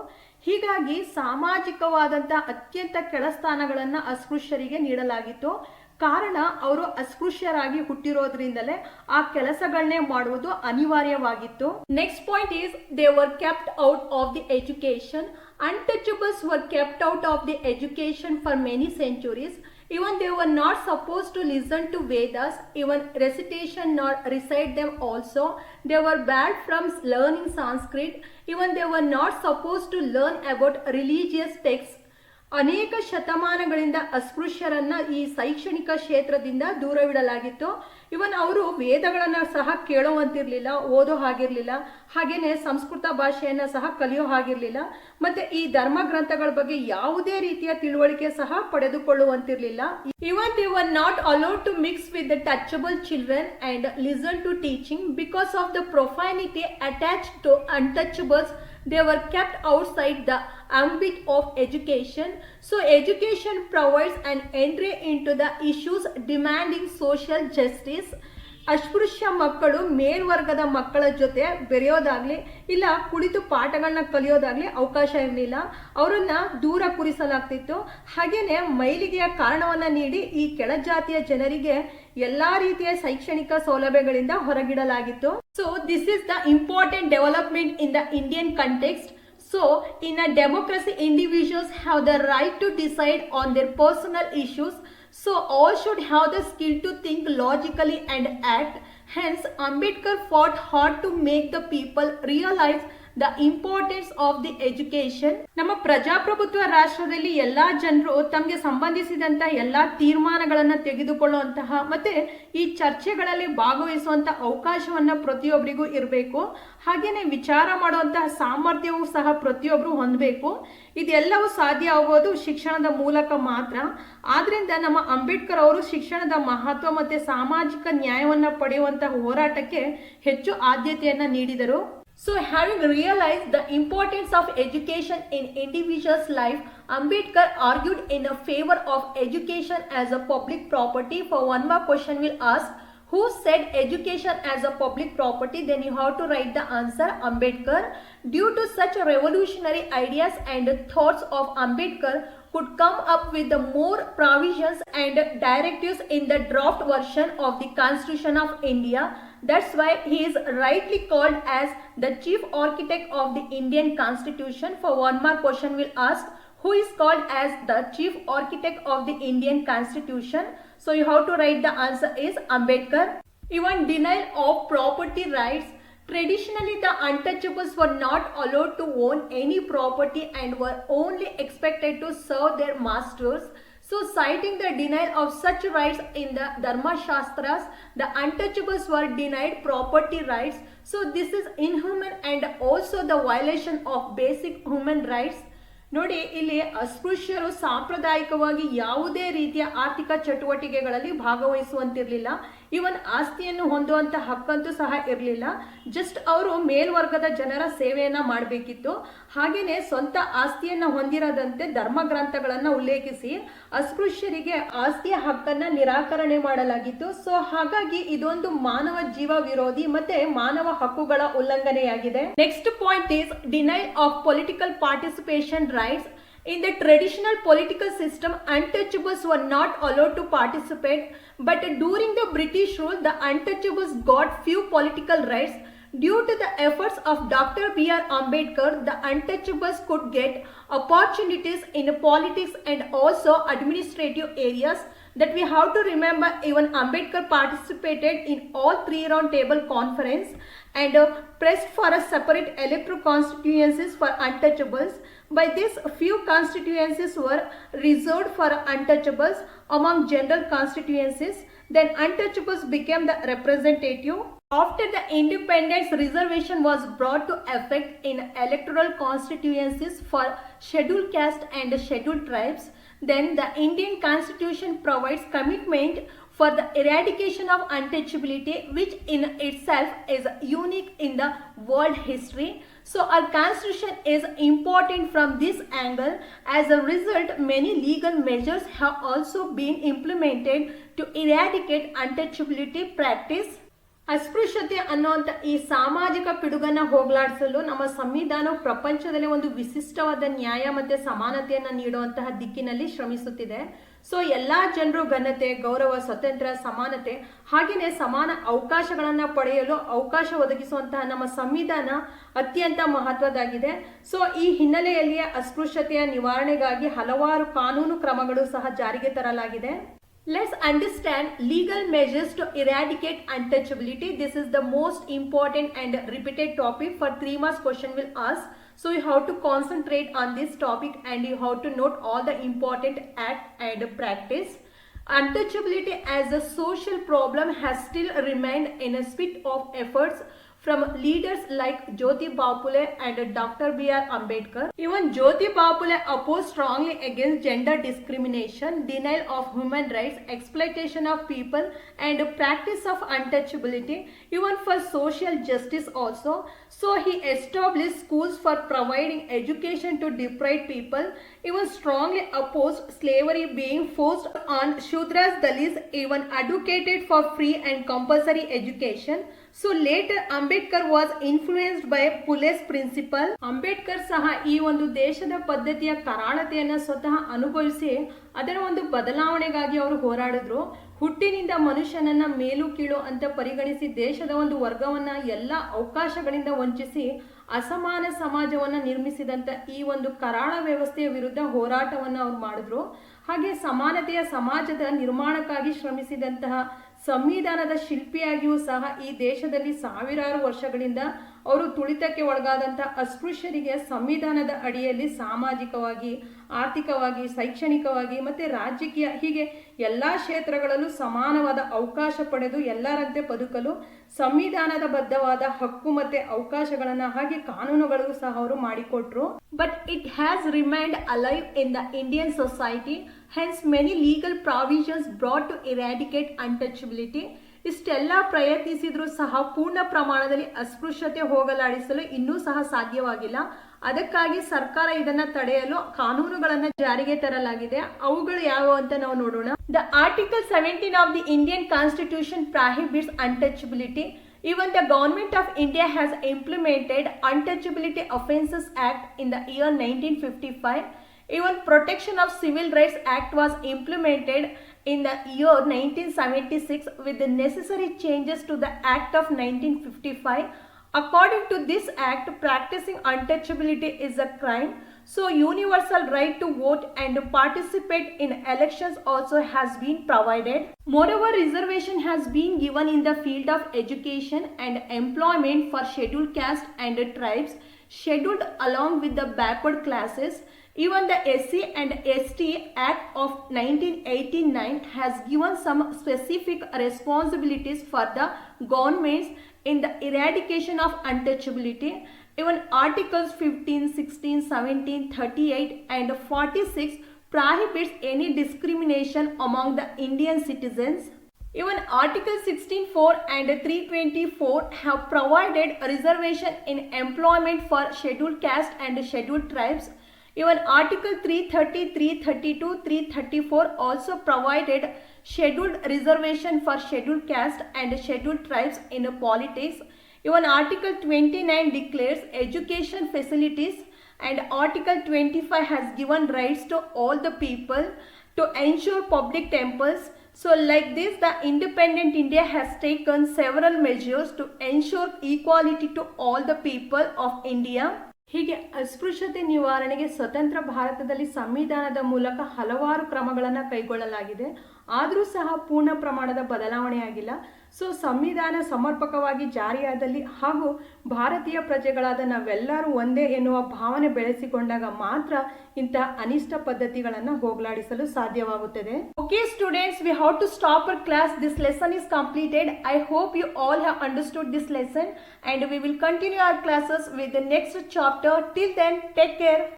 ಹೀಗಾಗಿ ಸಾಮಾಜಿಕವಾದಂತಹ ಅತ್ಯಂತ ಕೆಳಸ್ಥಾನಗಳನ್ನ ಅಸ್ಪೃಶ್ಯರಿಗೆ ನೀಡಲಾಗಿತ್ತು. ಕಾರಣ ಅವರು ಅಸ್ಪೃಶ್ಯರಾಗಿ ಹುಟ್ಟಿರೋದ್ರಿಂದಲೇ ಆ ಕೆಲಸಗಳನ್ನೇ ಮಾಡುವುದು ಅನಿವಾರ್ಯವಾಗಿತ್ತು. Next point is they were kept out of the education. Untouchables were kept out of the education for many centuries. Even they were not supposed to listen to Vedas, even recitation nor recite them also. They were bad from learning Sanskrit. Even they were not supposed to learn about religious texts. ಅನೇಕ ಶತಮಾನಗಳಿಂದ ಅಸ್ಪೃಶ್ಯರನ್ನ ಈ ಶೈಕ್ಷಣಿಕ ಕ್ಷೇತ್ರದಿಂದ ದೂರವಿಡಲಾಗಿತ್ತು. ಇವನ್ ಅವರು ವೇದಗಳನ್ನು ಸಹ ಕೇಳುವಂತಿರ್ಲಿಲ್ಲ, ಓದೋ ಹಾಗಿರ್ಲಿಲ್ಲ, ಹಾಗೇನೆ ಸಂಸ್ಕೃತ ಭಾಷೆಯನ್ನ ಸಹ ಕಲಿಯೋ ಹಾಗಿರ್ಲಿಲ್ಲ, ಮತ್ತೆ ಈ ಧರ್ಮ ಗ್ರಂಥಗಳ ಬಗ್ಗೆ ಯಾವುದೇ ರೀತಿಯ ತಿಳುವಳಿಕೆ ಸಹ ಪಡೆದುಕೊಳ್ಳುವಂತಿರ್ಲಿಲ್ಲ. Even they were not allowed to mix with the touchable children and listen to teaching because of the profanity attached to untouchables. They were kept outside the ambit of education. So education provides an entry into the issues demanding social justice. ಅಸ್ಪೃಶ್ಯ ಮಕ್ಕಳು ಮೇಲ್ವರ್ಗದ ಮಕ್ಕಳ ಜೊತೆ ಬೆರೆಯೋದಾಗ್ಲಿ ಇಲ್ಲ ಕುಳಿತು ಪಾಠಗಳನ್ನ ಕಲಿಯೋದಾಗ್ಲಿ ಅವಕಾಶ ಇರಲಿಲ್ಲ. ಅವರನ್ನ ದೂರ ಕೂರಿಸಲಾಗ್ತಿತ್ತು. ಹಾಗೇನೆ ಮೈಲಿಗೆಯ ಕಾರಣವನ್ನ ನೀಡಿ ಈ ಕೆಳಜಾತಿಯ ಜನರಿಗೆ ಎಲ್ಲಾ ರೀತಿಯ ಶೈಕ್ಷಣಿಕ ಸೌಲಭ್ಯಗಳಿಂದ ಹೊರಗಿಡಲಾಗಿತ್ತು. So this is the important development in the Indian context. So, in a democracy, individuals have the right to decide on their personal issues. So, all should have the skill to think logically and act. Hence, Ambedkar fought hard to make the people realize the importance of the education. ನಮ್ಮ ಪ್ರಜಾಪ್ರಭುತ್ವ ರಾಷ್ಟ್ರದಲ್ಲಿ ಎಲ್ಲಾ ಜನರು ತಮಗೆ ಸಂಬಂಧಿಸಿದಂತ ಎಲ್ಲಾ ತೀರ್ಮಾನಗಳನ್ನ ತೆಗೆದುಕೊಳ್ಳುವಂತಹ ಮತ್ತೆ ಈ ಚರ್ಚೆಗಳಲ್ಲಿ ಭಾಗವಹಿಸುವಂತಹ ಅವಕಾಶವನ್ನ ಪ್ರತಿಯೊಬ್ಬರಿಗೂ ಇರಬೇಕು. ಹಾಗೇನೆ ವಿಚಾರ ಮಾಡುವಂತಹ ಸಾಮರ್ಥ್ಯವೂ ಸಹ ಪ್ರತಿಯೊಬ್ಬರು ಹೊಂದಬೇಕು. ಇದೆಲ್ಲವೂ ಸಾಧ್ಯ ಆಗೋದು ಶಿಕ್ಷಣದ ಮೂಲಕ ಮಾತ್ರ. ಆದ್ರಿಂದ ನಮ್ಮ ಅಂಬೇಡ್ಕರ್ ಅವರು ಶಿಕ್ಷಣದ ಮಹತ್ವ ಮತ್ತೆ ಸಾಮಾಜಿಕ ನ್ಯಾಯವನ್ನ ಪಡೆಯುವಂತಹ ಹೋರಾಟಕ್ಕೆ ಹೆಚ್ಚು ಆದ್ಯತೆಯನ್ನ ನೀಡಿದರು. So having realized the importance of education in individual's life, Ambedkar argued in favor of education as a public property. For one more question will ask, who said education as a public property? Then you have to write the answer, Ambedkar. Due to such revolutionary ideas and thoughts of Ambedkar could come up with the more provisions and directives in the draft version of the Constitution of India. That's why he is rightly called as the chief architect of the Indian Constitution. For one more question will ask, who is called as the chief architect of the Indian Constitution? So you have to write the answer is Ambedkar. Even denial of property rights. Traditionally, the untouchables were not allowed to own any property and were only expected to serve their masters. So, citing the denial of such rights in the Dharma Shastras, the untouchables were denied property rights. So, this is inhuman and also the violation of basic human rights. ನೋಡಿ, ಇಲ್ಲಿ ಅಸ್ಪೃಶ್ಯರು ಸಾಂಪ್ರದಾಯಿಕವಾಗಿ ಯಾವುದೇ ರೀತಿಯ ಆರ್ಥಿಕ ಚಟುವಟಿಕೆಗಳಲ್ಲಿ ಭಾಗವಹಿಸುವಂತಿರಲಿಲ್ಲ. ಇವನ್ ಆಸ್ತಿಯನ್ನು ಹೊಂದುವಂತ ಹಕ್ಕಂತೂ ಸಹ ಇರಲಿಲ್ಲ. ಜಸ್ಟ್ ಅವರು ಮೇಲ್ವರ್ಗದ ಜನರ ಸೇವೆಯನ್ನ ಮಾಡಬೇಕಿತ್ತು. ಹಾಗೇನೆ ಸ್ವಂತ ಆಸ್ತಿಯನ್ನ ಹೊಂದಿರದಂತೆ ಧರ್ಮ ಗ್ರಂಥಗಳನ್ನ ಉಲ್ಲೇಖಿಸಿ ಅಸ್ಪೃಶ್ಯರಿಗೆ ಆಸ್ತಿಯ ಹಕ್ಕನ್ನ ನಿರಾಕರಣೆ ಮಾಡಲಾಗಿತ್ತು. ಸೊ ಹಾಗಾಗಿ ಇದೊಂದು ಮಾನವ ಜೀವ ವಿರೋಧಿ ಮತ್ತೆ ಮಾನವ ಹಕ್ಕುಗಳ ಉಲ್ಲಂಘನೆಯಾಗಿದೆ. Next point is denial of political participation rights. In the traditional political system, untouchables were not allowed to participate, but during the British rule, the untouchables got few political rights. Due to the efforts of Dr. B.R. Ambedkar, the untouchables could get opportunities in politics and also administrative areas. That we have to remember, even Ambedkar participated in all 3 round table conference and pressed for a separate electoral constituencies for untouchables. By this, few constituencies were reserved for untouchables among general constituencies. Then untouchables became the representative. After the independence, reservation was brought to effect in electoral constituencies for scheduled caste and scheduled tribes. Then the Indian Constitution provides commitment for the eradication of untouchability, which in itself is unique in the world history. So our constitution is important from this angle. As a result, many legal measures have also been implemented to eradicate untouchability practice. ಅಸ್ಪೃಶ್ಯತೆ ಅನ್ನುವಂಥ ಈ ಸಾಮಾಜಿಕ ಪಿಡುಗನ್ನ ಹೋಗಲಾಡಿಸಲು ನಮ್ಮ ಸಂವಿಧಾನವು ಪ್ರಪಂಚದಲ್ಲಿ ಒಂದು ವಿಶಿಷ್ಟವಾದ ನ್ಯಾಯ ಮತ್ತು ಸಮಾನತೆಯನ್ನು ನೀಡುವಂತಹ ದಿಕ್ಕಿನಲ್ಲಿ ಶ್ರಮಿಸುತ್ತಿದೆ. ಸೊ ಎಲ್ಲ ಜನರು ಘನತೆ, ಗೌರವ, ಸ್ವತಂತ್ರ, ಸಮಾನತೆ ಹಾಗೆಯೇ ಸಮಾನ ಅವಕಾಶಗಳನ್ನು ಪಡೆಯಲು ಅವಕಾಶ ಒದಗಿಸುವಂತಹ ನಮ್ಮ ಸಂವಿಧಾನ ಅತ್ಯಂತ ಮಹತ್ವದಾಗಿದೆ. ಸೊ ಈ ಹಿನ್ನೆಲೆಯಲ್ಲಿ ಅಸ್ಪೃಶ್ಯತೆಯ ನಿವಾರಣೆಗಾಗಿ ಹಲವಾರು ಕಾನೂನು ಕ್ರಮಗಳು ಸಹ ಜಾರಿಗೆ ತರಲಾಗಿದೆ. Let's understand legal measures to eradicate untouchability. This is the most important and repeated topic for 3 marks question will ask. So you have to concentrate on this topic and you have to note all the important act and practice. Untouchability as a social problem has still remained in a spit of efforts from leaders like Jyotirao Phule and Dr. B.R. Ambedkar. Even Jyotirao Phule opposed strongly against gender discrimination, denial of human rights, exploitation of people and practice of untouchability, even for social justice also. So he established schools for providing education to deprived people, even strongly opposed slavery being forced on Shudras, Dalits, even advocated for free and compulsory education. So later Ambedkar was influenced by Phule's principle. Ambedkar ಸಹ ಈ ಒಂದು ದೇಶದ ಪದ್ಧತಿಯ ಕರಾಳತೆಯನ್ನು ಸ್ವತಃ ಅನುಭವಿಸಿ ಅದರ ಒಂದು ಬದಲಾವಣೆಗಾಗಿ ಅವರು ಹೋರಾಡಿದ್ರು. ಹುಟ್ಟಿನಿಂದ ಮನುಷ್ಯನನ್ನ ಮೇಲು ಕೀಳು ಅಂತ ಪರಿಗಣಿಸಿ ದೇಶದ ಒಂದು ವರ್ಗವನ್ನ ಎಲ್ಲ ಅವಕಾಶಗಳಿಂದ ವಂಚಿಸಿ ಅಸಮಾನ ಸಮಾಜವನ್ನ ನಿರ್ಮಿಸಿದಂತ ಈ ಒಂದು ಕರಾಳ ವ್ಯವಸ್ಥೆಯ ವಿರುದ್ಧ ಹೋರಾಟವನ್ನ ಅವರು ಮಾಡಿದ್ರು. ಹಾಗೆ ಸಮಾನತೆಯ ಸಮಾಜದ ನಿರ್ಮಾಣಕ್ಕಾಗಿ ಶ್ರಮಿಸಿದಂತಹ ಸಂವಿಧಾನದ ಶಿಲ್ಪಿಯಾಗಿಯೂ ಸಹ ಈ ದೇಶದಲ್ಲಿ ಸಾವಿರಾರು ವರ್ಷಗಳಿಂದ ಅವರು ತುಳಿತಕ್ಕೆ ಒಳಗಾದಂತಹ ಅಸ್ಪೃಶ್ಯರಿಗೆ ಸಂವಿಧಾನದ ಅಡಿಯಲ್ಲಿ ಸಾಮಾಜಿಕವಾಗಿ, ಆರ್ಥಿಕವಾಗಿ, ಶೈಕ್ಷಣಿಕವಾಗಿ ಮತ್ತೆ ರಾಜಕೀಯ ಹೀಗೆ ಎಲ್ಲ ಕ್ಷೇತ್ರಗಳಲ್ಲೂ ಸಮಾನವಾದ ಅವಕಾಶ ಪಡೆದು ಎಲ್ಲರಂತೆ ಬದುಕಲು ಸಂವಿಧಾನದ ಬದ್ಧವಾದ ಹಕ್ಕು ಮತ್ತೆ ಅವಕಾಶಗಳನ್ನ ಹಾಗೆ ಕಾನೂನುಗಳಿಗೂ ಸಹ ಅವರು ಮಾಡಿಕೊಟ್ರು. But it has remained alive in the Indian society. Hence many legal provisions brought to eradicate untouchability. ಇಷ್ಟೆಲ್ಲ ಪ್ರಯತ್ನಿಸಿದ್ರೂ ಸಹ ಪೂರ್ಣ ಪ್ರಮಾಣದಲ್ಲಿ ಅಸ್ಪೃಶ್ಯತೆ ಹೋಗಲಾಡಿಸಲು ಇನ್ನೂ ಸಹ ಸಾಧ್ಯವಾಗಿಲ್ಲ. ಅದಕ್ಕಾಗಿ ಸರ್ಕಾರ ಇದನ್ನ ತಡೆಯಲು ಕಾನೂನುಗಳನ್ನು ಜಾರಿಗೆ ತರಲಾಗಿದೆ. ಅವುಗಳು ಯಾವುವು ಅಂತ ನಾವು ನೋಡೋಣ. The Article 17 of the Indian Constitution prohibits untouchability. Even the Government of India has implemented Untouchability Offences Act in the year 1955. Even Protection of Civil Rights Act was implemented in the year 1976 with the necessary changes to the Act of 1955. According to this act, practicing untouchability is a crime. So universal right to vote and participate in elections also has been provided. Moreover, reservation has been given in the field of education and employment for scheduled caste and tribes, scheduled along with the backward classes. Even the SC and ST Act of 1989 has given some specific responsibilities for the governments in the eradication of untouchability. Even Articles 15, 16, 17, 38 and 46 prohibits any discrimination among the Indian citizens. Even Article 16(4) and 324 have provided reservation in employment for scheduled caste and scheduled tribes. Even Article 330, 332, 334 also provided scheduled reservation for scheduled caste and scheduled tribes in politics. Even Article 29 declares education facilities and Article 25 has given rights to all the people to ensure public temples. So like this, the independent India has taken several measures to ensure equality to all the people of India. ಹೀಗೆ ಅಸ್ಪೃಶ್ಯತೆ ನಿವಾರಣೆಗೆ ಸ್ವತಂತ್ರ ಭಾರತದಲ್ಲಿ ಸಂವಿಧಾನದ ಮೂಲಕ ಹಲವಾರು ಕ್ರಮಗಳನ್ನು ಕೈಗೊಳ್ಳಲಾಗಿದೆ. ಆದರೂ ಸಹ ಪೂರ್ಣ ಪ್ರಮಾಣದ ಬದಲಾವಣೆ ಆಗಿಲ್ಲ. ಸೊ ಸಂವಿಧಾನ ಸಮರ್ಪಕವಾಗಿ ಜಾರಿಯಾದಲ್ಲಿ ಹಾಗೂ ಭಾರತೀಯ ಪ್ರಜೆಗಳಾದ ನಾವೆಲ್ಲರೂ ಒಂದೇ ಎನ್ನುವ ಭಾವನೆ ಬೆಳೆಸಿಕೊಂಡಾಗ ಮಾತ್ರ ಇಂತಹ ಅನಿಷ್ಟ ಪದ್ಧತಿಗಳನ್ನು ಹೋಗಲಾಡಿಸಲು ಸಾಧ್ಯವಾಗುತ್ತದೆ. Okay students, we have to stop our class. This lesson is completed. I hope you all have understood this lesson and we will continue our classes with the next chapter. Till then, take care.